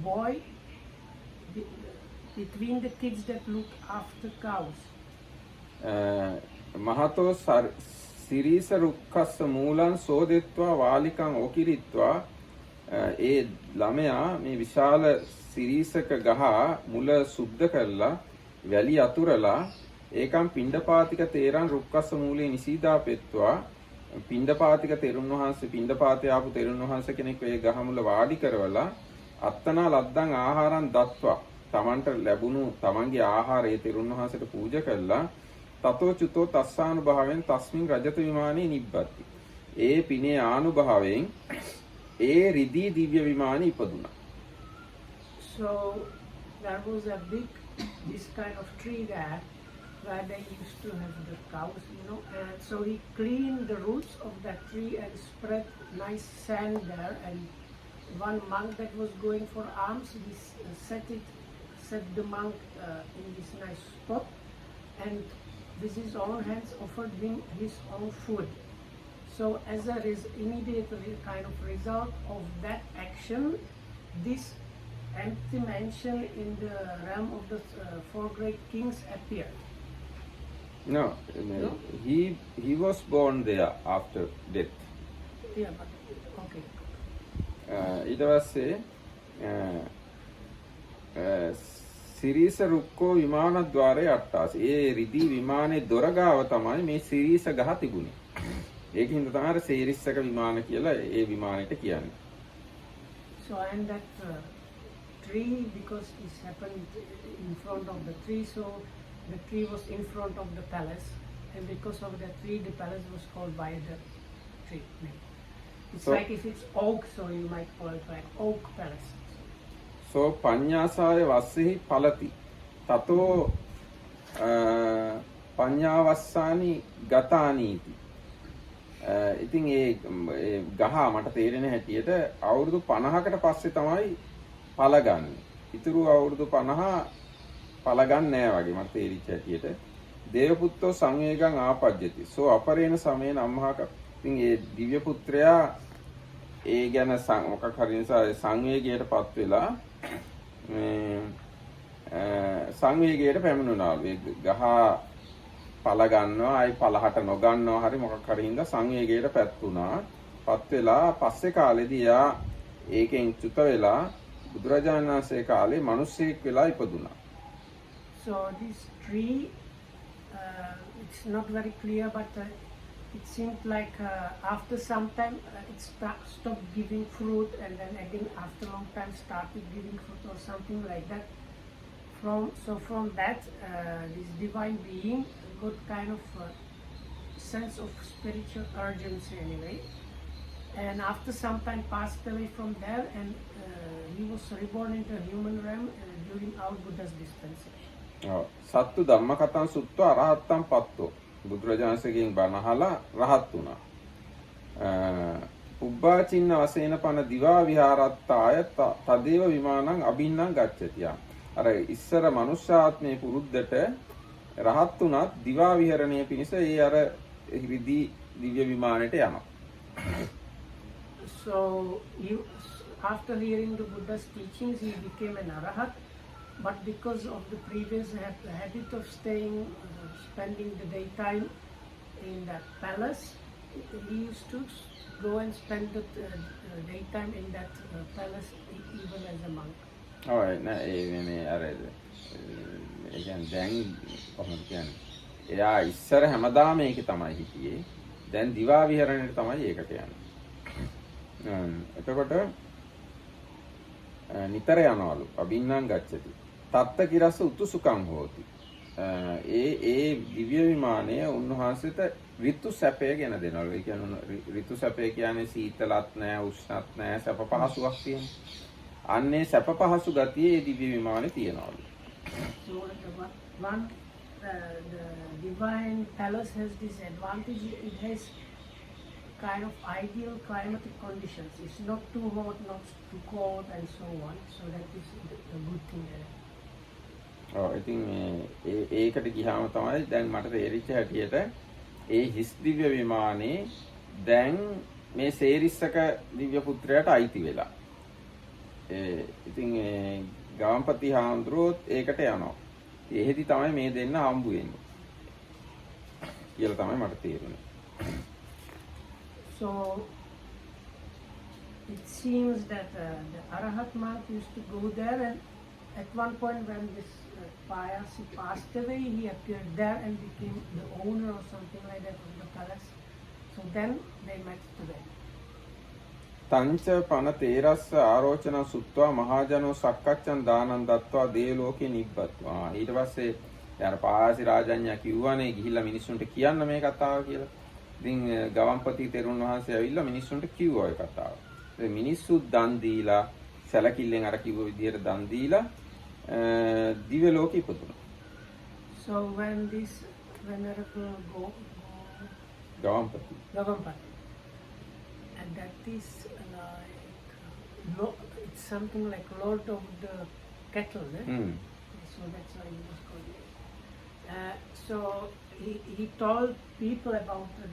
boy between the kids that look after cows. මහතෝ සිරීස රුක්කස්ස මූලං සෝදෙත්වා වාලිකං ඔකිරිත්වා. ඒ ළමයා මේ විශාල සිරීසක ගහ මුල සුද්ධ කරලා වැලි අතුරලා ඒකම් පිණ්ඩපාතික තේරන් රුක්කස්ස මූලේ නිසීදා පෙත්වා. පිණ්ඩපාතික තෙරුන් වහන්සේ පිණ්ඩපාතේ ආපු තෙරුන් වහන්සේ කෙනෙක් ඒ ගහ මුල වාඩි කරවලා අත්තනා ලද්දන් ආහාරන් දත්වා තමන්ට ලැබුණු තමන්ගේ ආහාරය තෙරුන් වහන්සේට පූජා කළා. තතෝ චුතෝ තස්සානුභාවයෙන් තස්මින් රජත විමානේ නිබ්බති. ඒ පිනේ ආනුභාවයෙන් ඒ රිදී දිව්‍ය විමානෙ ඉපදුනා. So there was a big, this kind of tree there, where they used to have the cows, and so he cleaned the roots of that tree and spread nice sand there, and one monk that was going for alms, he set the monk in this nice spot, and with his own hands offered him his own food. So as a immediate kind of result of that action, this empty mansion in the realm of the four great kings appeared. No, he was born there after death. Yeah, but okay. ඊට පස්සේ සිරීස රුක්කෝ විමානද්වාරයේ අට්ටාස. ඒ රිදී විමානයේ දොර ගාව තමයි මේ සිරීස ගහ තිබුණේ. ඒකින්ද තමයි සිරීසක විමාන කියලා ඒ විමානෙට කියන්නේ. So and that tree, because it happened in front of the tree, so the tree was in front of the palace, and because of the tree, the palace was called by the tree name. It's So- like if it's oak, so you might call it like oak palace. සෝ පඤ්ඤාසාය වස්සෙහි පලති. තතෝ පඤ්ඤාවස්සානි ගතානීති. ඉතින් ඒ ගහ මට තේරෙන හැටියට අවුරුදු 50කට පස්සේ තමයි පල ගන්න. ඉතුරු අවුරුදු 50 පල ගන්න නෑ වගේ මට තේරිච්ච හැටියට. දේවපුත්තෝ සංවේගං ආපජ්ජති. සෝ අපරේණ සමේන අම්මහක. ඉතින් ඒ දිව්‍ය පුත්‍රයා ඒ ගැන මොකක් හරි නිසා සංවේගයටපත් වෙලා සංවේගයට පැමිණුණාලු. ඒ ගහ පල ගන්නවා අයි පලහට නොගන්නවා හරි මොකක් හරි හින්දා සංවේගයට පැත්තුණා. පත් වෙලා පස්සේ කාලෙදී යා ඒකෙන් චුත වෙලා බුදුරජාණන් වහන්සේ කාලේ මිනිස්සෙක් වෙලා ඉපදුණා. So this tree, it's not very clear, but it seemed like after some time it stopped giving fruit, and then again after a long time started giving fruit or something like that. From that, this divine being got kind of sense of spiritual urgency anyway, and after some time passed away from there, and he was reborn into a human realm during our Buddha's dispensation. සත්තු ධම්ම කතං සුත්ව අරහත්තං පත්තෝ. බුදුරජාණන්සේගෙන් බණ අහලා රහත් වුණා. උබ්බාචින්න වශයෙන් පන දිවා විහාරත්තාය තදේව විමානං අබින්නං ගච්ඡති. අර ඉස්සර මනුෂ්‍යාත්මේ පුරුද්දට රහත් වුණත් දිවා විහරණය පිණිස ඒ අර රිදී දිව්‍ය විමානයට යනවා. So after hearing the Buddha's teachings, he became an arahat. But because of the previous habit of spending the daytime in that palace, he used to go and spend the daytime in that palace even as a monk. ඔය නෑ මේ අර ඒ කියන්නේ දැන් කොහොමද කියන්නේ? එයා ඉස්සර හැමදාම ඒකේ තමයි හිටියේ. දැන් දිවා විහරණයට තමයි ඒකට යන්නේ. එතකොට නිතර යනවලු අබින්නම් ගච්ඡති. තත්ත කිරස උතුසුකම් හෝති. ඒ දිව්‍ය විමානය උන්වහන්සේට ඍතු සැපය ගෙන දෙනවලු. ඒ කියන්නේ ඍතු සැපය කියන්නේ සීතලත් නෑ උෂ්ණත් නෑ සැප පහසුවක් තියෙන. අන්නේ සැප පහසු ගතිය ඒ දිව්‍ය විමානේ තියනවලු. So the divine palace has this advantage. It has kind of ideal climatic conditions. It's not too hot, not too cold, and so on. So that is a good thing there. ඉතින් ඒකට ගියාම තමයි දැන් මට තේරිච්ච හැටියට ඒ හිස් දිව්‍ය විමානේ දැන් මේ සේරිස්සක දිව්‍ය පුත්‍රයාට අයිති වෙලා. ඉතින් ගාම්පති හාමුදුරුවෝත් ඒකට යනවා. එහෙදි තමයි මේ දෙන්න හම්බු වෙන්නේ. කියලා තමයි මට තේරුනේ. So it seems that the Arahat monk used to go there, and at one point when this Payasi passed away, he appeared there and became the owner or something like that of the palace. So then they met together. තංච පන තේරස්ස ආරෝචන සුත්වා මහජනෝ සක්කච්ඡන් දානං දත්වා දේලෝකේ නිබ්බත්වා. ඊට පස්සේ යාර පාසි රාජඤ්ඤා කිව්වනේ ගිහිල්ලා මිනිස්සුන්ට කියන්න මේ කතාව කියලා. ඉතින් ගවම්පති තෙරුන් වහන්සේ ඇවිල්ලා මිනිස්සුන්ට කිව්වා ඒ කතාව. ඒ මිනිස්සු දන් දීලා සැලකිල්ලෙන් අර කිව්ව විදියට දන් දීලා දිව්‍ය ලෝකෙ ඉපදුණා. So when this venerable ගවම්පති. and that is like it's something like Lord of the Cattle, eh? So that's why he was called it. So he told people about the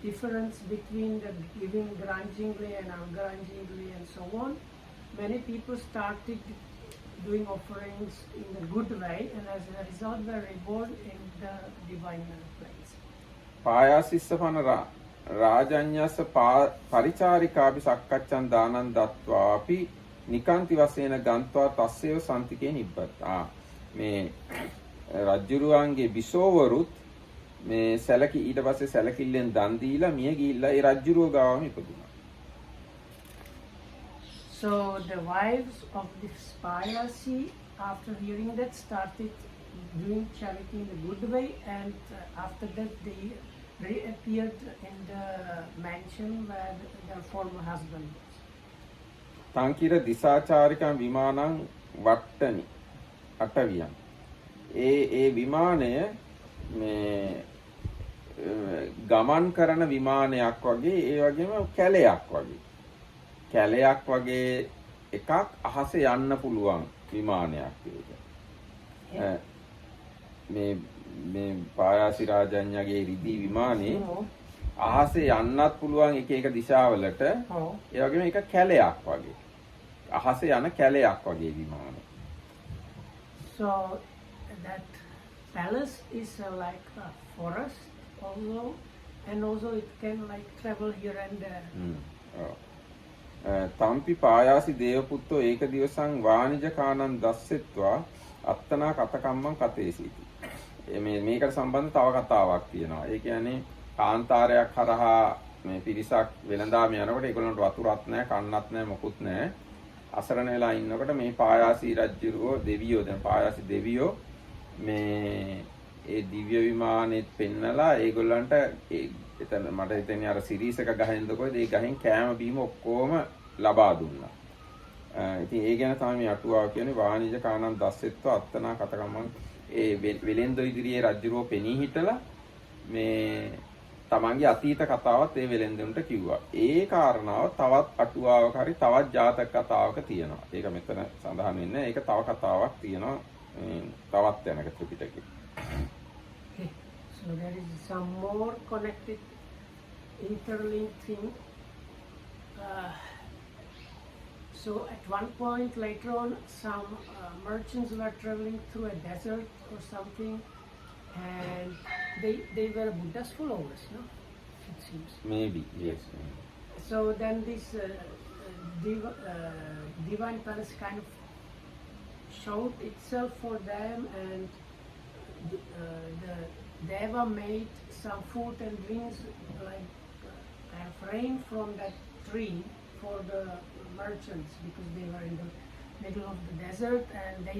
difference between the giving grudgingly and ungrudgingly and so on. Many people started doing offerings in the good way, and as a result were rewarded in the divine place. පායාසිස්සපන රාජඤ්ඤස්ස පරිචාරිකාපි සක්කච්ඡන් දානං දත්වා අපි නිකාන්ති වශයෙන් ගන්නවා තස්සේව සම්තිකේ නිබ්බත්. මේ රජ්ජුරුවන්ගේ බිසෝවරුත් මේ සැලකි ඊට පස්සේ සැලකිල්ලෙන් දන් දීලා මිය ගිහිල්ලා ඒ රජ්ජුරුව ගාවම ඉපදුණා. So the wives of this Payasi, after hearing that, started doing charity in a good way, and after that they reappeared in the mansion where their former husband was. තංකිර දිසාචාරිකම් විමානං වට්ටනි අටවියන්. ඒ විමානය මේ ගමන් කරන විමානයක් වගේ, ඒ වගේම කැලයක් වගේ. කැලයක් වගේ එකක් අහසේ යන්න පුළුවන් විමානයක් ඒක. මේ පායාසි රාජඤ්ඤගේ රිදී විමානේ අහසේ යන්නත් පුළුවන් එක එක දිශාවලට. ඒ වගේම එක කැලයක් වගේ. අහසේ යන කැලයක් වගේ විමානය. So that palace is like a forest also, and also it can like travel here and there. තම්පි Payasi දේවපුත්තෝ ඒක දිවසං වාණිජකානං දස්සෙත්වා අත්තනා කතකම්මං කතේසීති. මේකට සම්බන්ධ තව කතාවක් තියෙනවා. ඒ කියන්නේ කාන්තාරයක් හරහා මේ පිරිසක් වෙළඳාම යනකොට ඒගොල්ලන්ට වතුරක් නැහැ, කන්නක් නැහැ, මොකුත් නැහැ. අසරණ වෙලා ඉන්නකොට මේ පායාසි රජුරෝ දෙවියෝ, දැන් පායාසි දෙවියෝ මේ ඒ දිව්‍ය විමානෙත් පෙන්නලා ඒගොල්ලන්ට එතන මට හිතෙන්නේ අර සිරීස් එක ගහෙන්ද කොහෙද ඒ ගහෙන් කෑම බීම ඔක්කොම ලබා දුන්නා. ඉතින් ඒ ගැන තමයි මේ අටුවාව කියන්නේ වාණිජ කානන් දස්සෙත්ව අත්තනා කතකම්මන්. ඒ වෙලෙන්ද ඉදිරියේ රජුරෝ පෙනී හිටලා මේ තමන්ගේ අතීත කතාවත් ඒ වෙලෙන්දුන්ට කිව්වා. ඒ කාරණාව තවත් අටුවාවක හරි තවත් ජාතක කතාවක තියෙනවා. ඒක මෙතන සඳහන් වෙන්නේ. ඒක තව කතාවක් තියෙනවා තවත් යනක ත්‍රිපිටකේ. So there is some more connected, interlinked thing. So at one point later on, some merchants were traveling through a desert or something, and they were Buddha's followers, no? It seems. Maybe, yes. So then this divine palace kind of showed itself for them, and the Deva made some food and drinks like rain from that tree for the merchants, because they were in the middle of the desert, and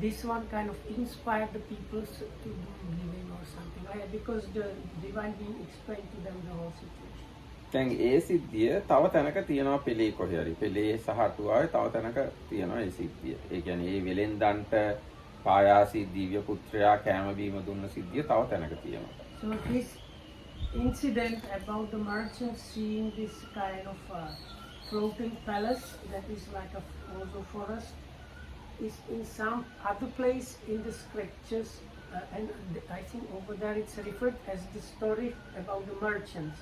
this one kind of inspired the people to do giving or something like that, because the divine being explained to them the whole situation. දැන් ඒ සිද්ධිය තව තැනක තියෙනවා පෙළේ කොහේ හරි. පෙළේ සහ අටුවාවේ තව තැනක තියෙනවා ඒ සිද්ධිය. ඒ කියන්නේ ඒ වෙලෙන්දන්ට පායාසි දිව්‍ය පුත්‍රයා කෑම බීම දුන්න සිද්ධිය තව තැනක තියෙනවා. So this incident about the merchants seeing this kind of floating palace that is like a also forest is in some other place in the scriptures, and I think over there it's referred as the story about the merchants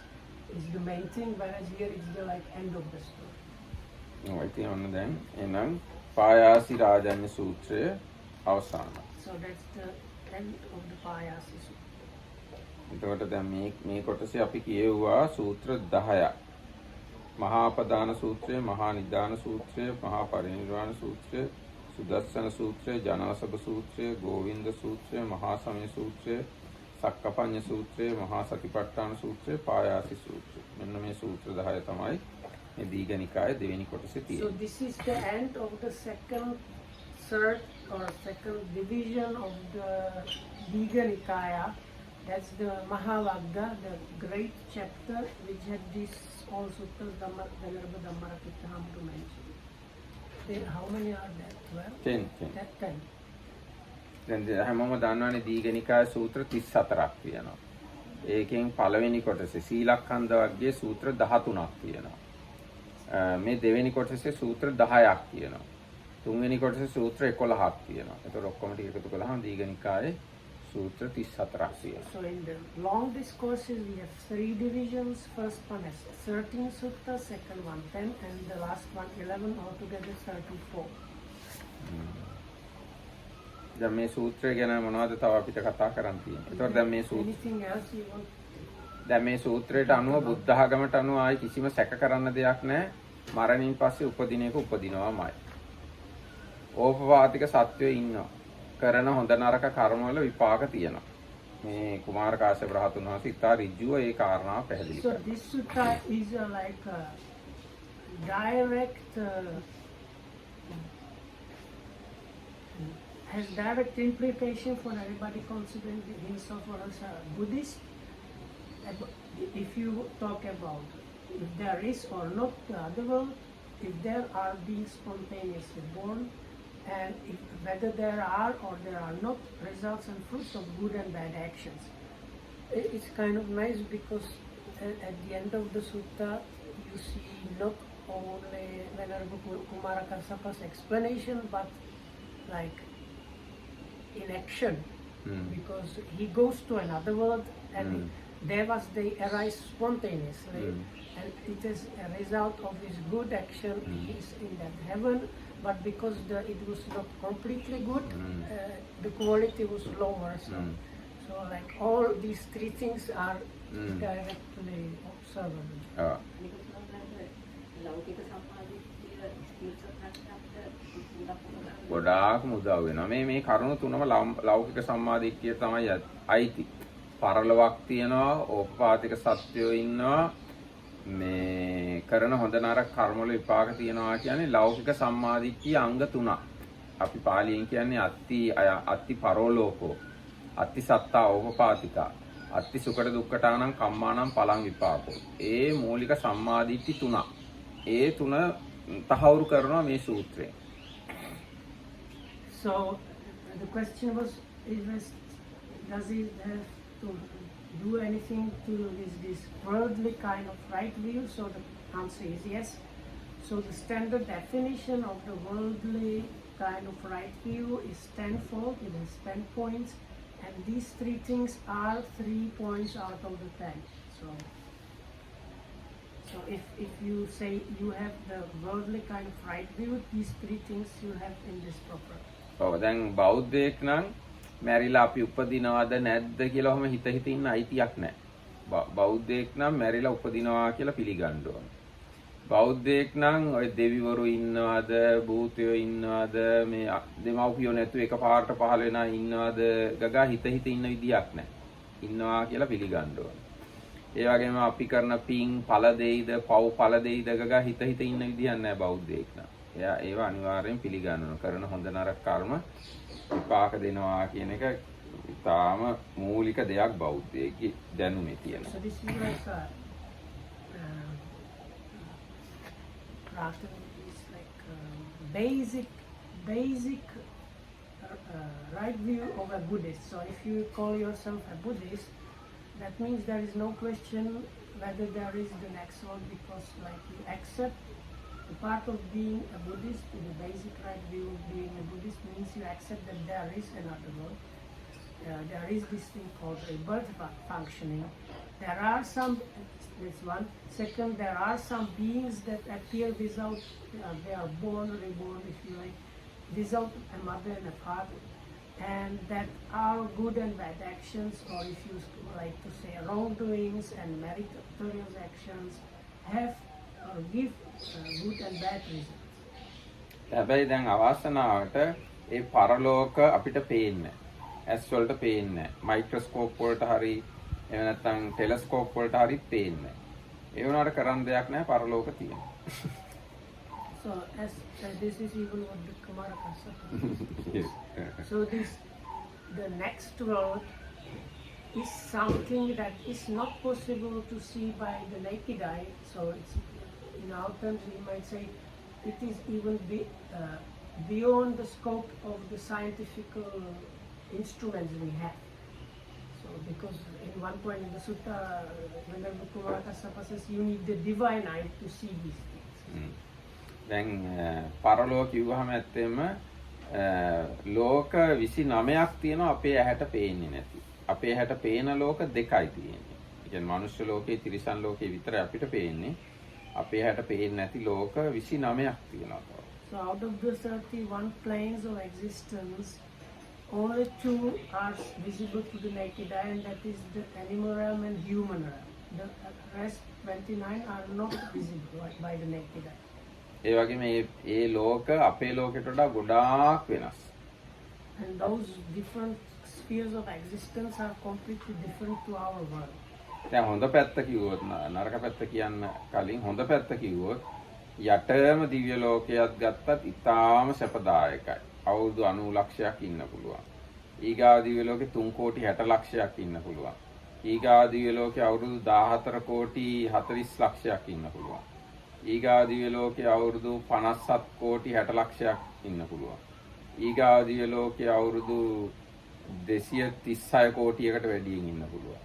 is the main thing, whereas here it's the like end of the story. ඉතින් ඔන්න දැන් එනම් පායාසි රාජඤ්ඤ සූත්‍රය අවසානයි. So that's the end of the Payasi Sutta. එතකොට දැන් මේ කොටසේ අපි කියෙව්වා සූත්‍ර 10ක්. මහා අපදාන සූත්‍රය, මහා නිදාන සූත්‍රය, මහා පරිනිර්වාණ සූත්‍රය, සුදස්සන සූත්‍රය, ජනාසබ සූත්‍රය, ගෝවින්ද සූත්‍රය, මහා සමය සූත්‍රය, සක්කපඤ්ඤ සූත්‍රය, මහා සතිපට්ඨාන සූත්‍රය, පායාසි සූත්‍රය. මෙන්න මේ සූත්‍ර 10 තමයි මේ දීඝනිකායේ දෙවෙනි කොටසේ තියෙන්නේ. So this is the end of the second, third or second division of the Digha Nikaya. That's the Mahavagga, the great chapter which had these all suttas Venerable Dhammarakita Hamdu mentioned. How many are there? 12? 10. That 10. දැන් හැමෝම දන්නවනේ දීඝනිකාය සූත්‍ර 34ක් තියෙනවා. ඒකෙන් පළවෙනි කොටසේ සීලක්ඛන්ධ වර්ගයේ සූත්‍ර 13ක් තියෙනවා. මේ දෙවෙනි කොටසේ සූත්‍ර 10ක් තියෙනවා. තුන්වෙනි කොටසේ සූත්‍ර 11ක් තියෙනවා. ඒතකොට ඔක්කොම ටික එකතු කළාම දීඝනිකායේ සූත්‍ර 34ක් තියෙනවා. So in the long discourses we have 3 divisions. First one has 13 suttas, second one 10, and the last one 11, altogether 34. දැන් මේ සූත්‍රය ගැන මොනවද තව අපිට කතා කරන්න තියෙන්නේ? ඒතකොට දැන් මේ සූත්‍රය Anything else you want? දැන් මේ සූත්‍රයට අනුව බුද්ධ ආගමට අනුව ආයි කිසිම සැක කරන්න දෙයක් නැහැ. මරණින් පස්සේ උපදින එක උපදිනවාමයි. ඕපපාතික සත්වයේ ඉන්නවා. කරන හොඳ නරක කර්මවල විපාක තියෙනවා. මේ කුමාර කාශ්‍යප රහතුන් වහන්සේ ඉතා ඍජුව ඒ කාරණාව පැහැදිලි So කරා. this sutta is like a direct has direct implication for everybody considering himself as a Buddhist. If you talk about if there is or not the other world, if there are beings spontaneously born, and if, whether there are or there are not results and fruits of good and bad actions. It's kind of nice because at the end of the sutta you see not only Venerable Kumara Kassapa's explanation but like in action, because he goes to another world and devas they arise spontaneously, and it is a result of his good action. He is in that heaven, but because it was not completely good, the quality was lower. So like all these 3 things are directly observable. ගොඩාක් මුදව වෙනවා. මේ කරුණු තුනම ලෞකික සම්මාදිට්ඨිය තමයි අයිති. පරලොවක් තියෙනවා, ඕපපාතික සත්‍යෝ ඉන්නවා, මේ කරන හොඳ නරක කර්මවල විපාක තියෙනවා කියන්නේ ලෞකික සම්මාදිට්ඨිය අංග 3ක්. අපි පාලියෙන් කියන්නේ අත්ති පරෝලෝකෝ, අත්ති සත්තා ඕපපාතිකා, අත්ති සුකට දුක්ඛටානම් කම්මානම් පලං විපාකෝ. ඒ මූලික සම්මාදිට්ඨි 3. ඒ 3 තහවුරු කරනවා මේ සූත්‍රයෙන්. So the question was, does it have to do anything to this worldly kind of right view? So the answer is yes. So the standard definition of the worldly kind of right view is tenfold. It has 10 points, and these 3 things are 3 points out of the 10. So if you say you have the worldly kind of right view, these 3 things you have in this proper. ඔව් දැන් බෞද්ධයෙක් නම් මැරිලා අපි උපදිනවද නැද්ද කියලා ඔහම හිත ඉන්න අයිතියක් නැහැ. බෞද්ධයෙක් නම් මැරිලා උපදිනවා කියලා පිළිගන්න ඕන. බෞද්ධයෙක් නම් ඔය දෙවිවරු ඉන්නවද, භූතයෝ ඉන්නවද, මේ දෙමව්පියෝ නැතු එකපාරට පහළ වෙනා ඉන්නවද ගගා හිත ඉන්න විදියක් නැහැ. ඉන්නවා කියලා පිළිගන්න ඕන. ඒ වගේම අපි කරන පින් ඵල දෙයිද, පව් ඵල දෙයිද ගගා හිත ඉන්න විදියක් නැහැ බෞද්ධයෙක් නම්. එයා ඒවා අනිවාර්යෙන් පිළිගන්න ඕන. කරන හොඳ නරක කර්ම විපාක දෙනවා කියන එක ඉතාම මූලික දෙයක් බෞද්ධයෙක්ගේ දැනුමේ තියෙනවා. So this is like basic right view of a Buddhist. So if you call yourself a Buddhist, that means there is no question whether there is the next world, because like you accept the part of being a Buddhist, the basic right view of being a Buddhist means you accept that there is another world. There is this thing called rebirth functioning. There are some, this one. Second, there are some beings that appear without, they are born, reborn, if you like, without a mother and a father. And that our good and bad actions, or if you like to say wrongdoings and meritorious actions, have or give good and bad results. හැබැයි දැන් අවසනාවට ඒ පරලෝක අපිට පේන්නේ ඇස් වලට පේන්නේ microscope වලට හරි එහෙම නැත්නම් ටෙලස්කෝප් වලට හරි පේන්නේ ඒ වුණාට කරන්න දෙයක් නැහැ පරලෝක තියෙනවා. So as this is even what the Kumara Kasapa. Yes. So the next world is something that is not possible to see by the naked eye. So it's, in our terms, we might say it is even beyond the scope of the scientific instruments we have. So because in one point in the sutta, whenever Kumara Kasapa says you need the divine eye to see these things. දැන් පරලෝක කිව්වහම ඇත්තෙම ලෝක 29ක් තියෙනවා අපේ ඇහැට පේන්නේ නැති. අපේ ඇහැට පේන ලෝක දෙකයි තියෙන්නේ. ඒ කියන්නේ මනුෂ්‍ය ලෝකේ තිරිසන් ලෝකේ විතරයි අපිට පේන්නේ. අපේ ඇහැට පේන්නේ නැති ලෝක 29ක් තියෙනවා. So out of the 31 planes of existence, only 2 are visible to the naked eye, and that is the animal realm and human realm. The rest 29 are not visible by the naked eye. ඒ වගේම ඒ ලෝක අපේ ලෝකයට වඩා ගොඩාක් වෙනස්. And those different spheres of existence are completely different to our world. දැන් හොඳ පැත්ත කිව්වොත් නරක පැත්ත කියන්න කලින් හොඳ පැත්ත කිව්වොත් යටම දිව්‍ය ලෝකයක් ගත්තත් ඉතාම සැපදායකයි. අවුරුදු 90 ලක්ෂයක් ඉන්න පුළුවන්. ඊගා දිව්‍ය ලෝකේ 3 කෝටි 60 ලක්ෂයක් ඉන්න පුළුවන්. ඊගා දිව්‍ය ලෝකේ අවුරුදු 14 කෝටි 40 ලක්ෂයක් ඉන්න පුළුවන්. ඊගා දිව්‍ය ලෝකේ අවුරුදු 57 කෝටි 60 ලක්ෂයක් ඉන්න පුළුවන්. ඊගා දිව්‍ය ලෝකේ අවුරුදු 236 කෝටියකට වැඩියෙන් ඉන්න පුළුවන්.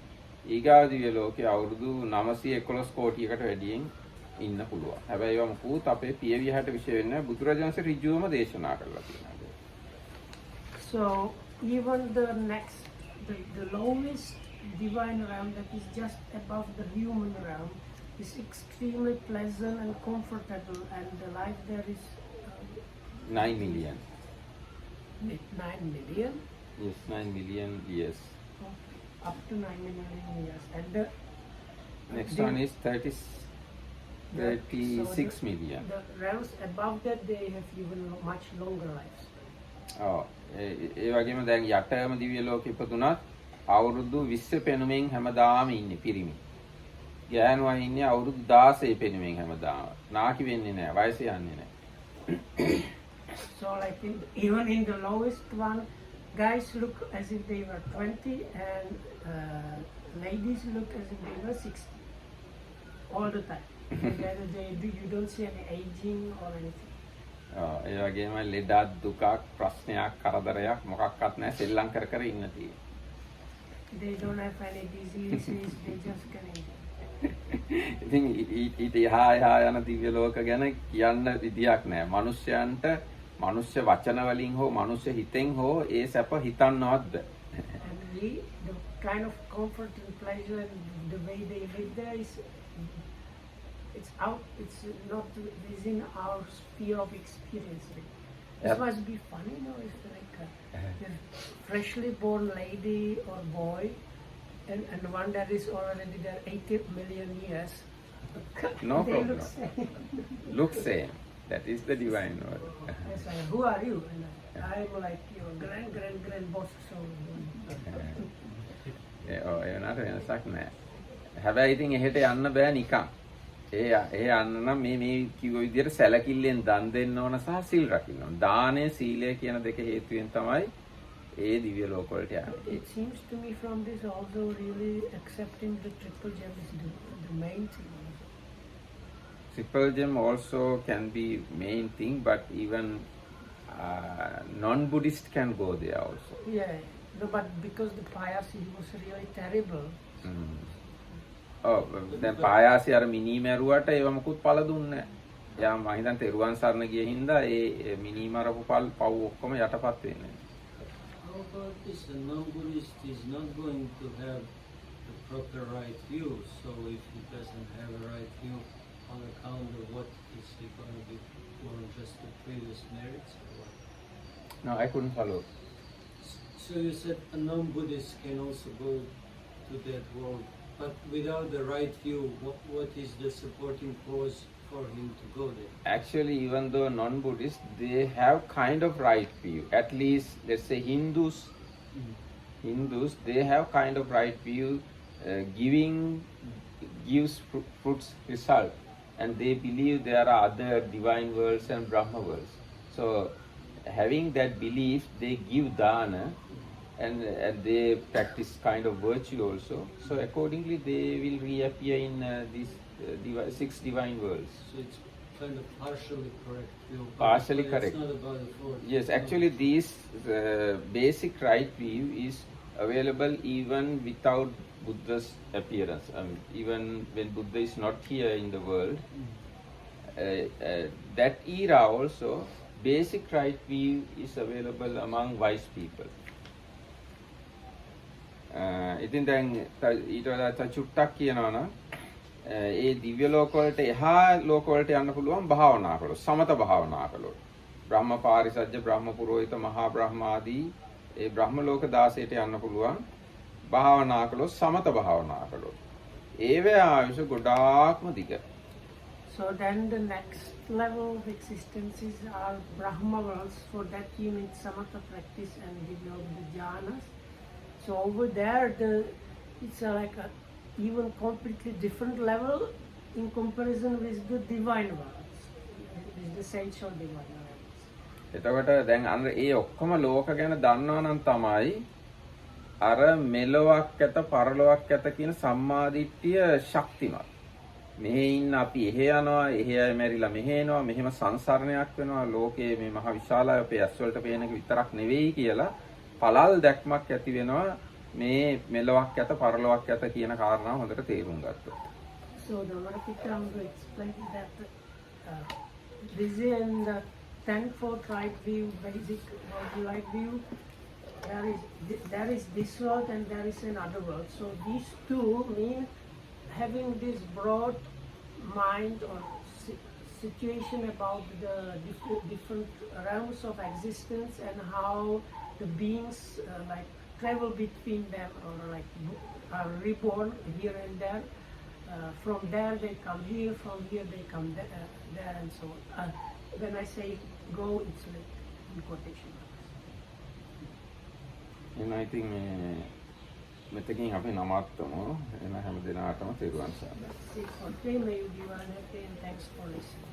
ඊගා දිව්‍ය ලෝකේ අවුරුදු 911 කෝටියකට වැඩියෙන් ඉන්න පුළුවන්. හැබැයි ඒවා මොකුත් අපේ පියවිහට විශේෂ වෙන්නේ බුදුරජාණන්සේ ඍජුවම දේශනා කරලා තියෙනවා. So even the next, the lowest divine realm that is just above the human realm is extremely pleasant and comfortable, and the life there is 9 million. 9 million. Yes, 9 million years. Up to 9 million years. And the Next one is 36 million. The realms above that, they have even much longer lives. ඔව් ඒ වගේම දැන් යටම දිව්‍ය ලෝකෙ ඉපදුනත් අවුරුදු 20 පෙනුමෙන් හැමදාම ඉන්නේ පිරිමි. ගෑනුවා ඉන්නේ අවුරුදු 16 පෙනුමෙන් හැමදාම. නාකි වෙන්නේ නැහැ, වයස යන්නේ නැහැ. So like even in the lowest one, guys look as if they were 20, and ladies look as if they were 60 all the time. You don't see any aging or anything. ඒ වගේම ලෙඩක් දුකක් ප්‍රශ්නයක් කරදරයක් මොකක්වත් නැහැ, සෙල්ලම් කර කර ඉන්න තියෙන්නේ. They don't have any diseases, they just can enjoy. ඉතින් ඊට එහා යන දිව්‍ය ලෝක ගැන කියන්න විදියක් නැහැ. මිනිස්යන්ට මිනිස්ය වචන වලින් හෝ මිනිස්ය හිතෙන් හෝ ඒ සැප හිතන්නවත් බෑ. And the kind of comfort and pleasure and the way they live there is, it's not within our sphere of experience. This Yep. must be funny, no? It's like a freshly born lady or boy, and one that is already there 80 million years. No They problem. look same. Look same. That is the divine word. It's like, who are you? And I'm like your grand boss. So ඒ නට වෙනසක් නැහැ. හැබැයි ඉතින් එහෙට යන්න බෑ නිකන්. ඒ යන්න නම් මේ කිව්ව විදිහට සැලකිල්ලෙන් දන් දෙන්න ඕන සහ සීල් රකින්න ඕන. දානය සීලය කියන දෙක හේතුවෙන් තමයි ඒ දිව්‍ය ලෝක වලට යන්නේ. it seems to me from this also really accepting the triple gem is the main thing. Triple gem also can be main thing, but even non-Buddhist can go there also. Yeah, no, but because the Payasi was really terrible. දැන් පායාසි අර මිනි මැරුවට ඒව මොකුත් පළ දුන්නේ නැහැ. යා මම හිතන් තෙරුවන් සරණ ගිය හින්දා ඒ මිනි මරපු පව් ඔක්කොම යටපත් වෙන්නේ. How about this? A non-Buddhist is not going to have the proper right view. So if he doesn't have a right view on account of what is he going to be for, just the previous merits or what? No, I couldn't follow. So you said a non-Buddhist can also go to that world, but without the right view, what is the supporting cause for him to go there? Actually, even though non-Buddhist, they have kind of right view. At least, let's say Hindus, they have kind of right view. Giving gives fruits result. and they believe there are other divine worlds and Brahma worlds. So, having that belief, they give dana, and they practice kind of virtue also. So, accordingly, they will reappear in these six divine worlds. So it's kind of partially correct view. Partially but correct. It's not about the fourth. Yes, actually, this basic right view is available even without Buddha's appearance. Even when Buddha is not here in the world, that era also, basic right view is available among wise people. ඉතින් දැන් ඊට වඩා චුට්ටක් කියනවා නම් ඒ දිව්‍ය ලෝකවලට එහා ලෝකවලට යන්න පුළුවන් භාවනා කළොත්, සමත භාවනා කළොත්. බ්‍රහ්ම පාරිසජ්ජ, බ්‍රහ්ම පුරෝහිත, මහා බ්‍රහ්ම ආදී ඒ බ්‍රහ්ම ලෝක 16ට යන්න පුළුවන් භාවනා කළොත්, සමත භාවනා කළොත්. ඒවේ ආයුෂ ගොඩාක්ම දිග. So then the next level of existences are Brahma worlds. For that you need samatha practice and develop the jhanas. So over there, it's like a even completely different level in comparison with the divine worlds, with the sensual divine worlds. එතකොට දැන් අන්න ඒ ඔක්කොම ලෝක ගැන දන්නවා නම් තමයි අර මෙලොවක් ඇත පරලොවක් ඇත කියන සම්මාදිට්ඨිය ශක්තිමත්. මෙහි ඉන්න අපි එහෙ යනවා, එහෙ අය මැරිලා මෙහෙ එනවා, මෙහෙම සංසරණයක් වෙනවා, ලෝකයේ මේ මහ විශාල අපේ ඇස් වලට පේන එක විතරක් නෙවෙයි කියලා පළල් දැක්මක් ඇති වෙනවා මේ මෙලොවක් ඇත පරලොවක් ඇත කියන කාරණාව හොඳට තේරුම් ගත්තොත්. So the Marapita will explain that this in the 10-fold right view, basic right view, there is this world and there is another world. So these two mean having this broad mind or situation about the different realms of existence and how the beings like travel between them or like are reborn here and there. From there they come here, from here they come there and so on. When I say go, it's like in quotation marks. And I think මෙතකින් අපි නවත්තමු. එන හැම දිනාටම තෙරුවන් සරණයි. That's it for today. May you be well and happy and thanks for listening.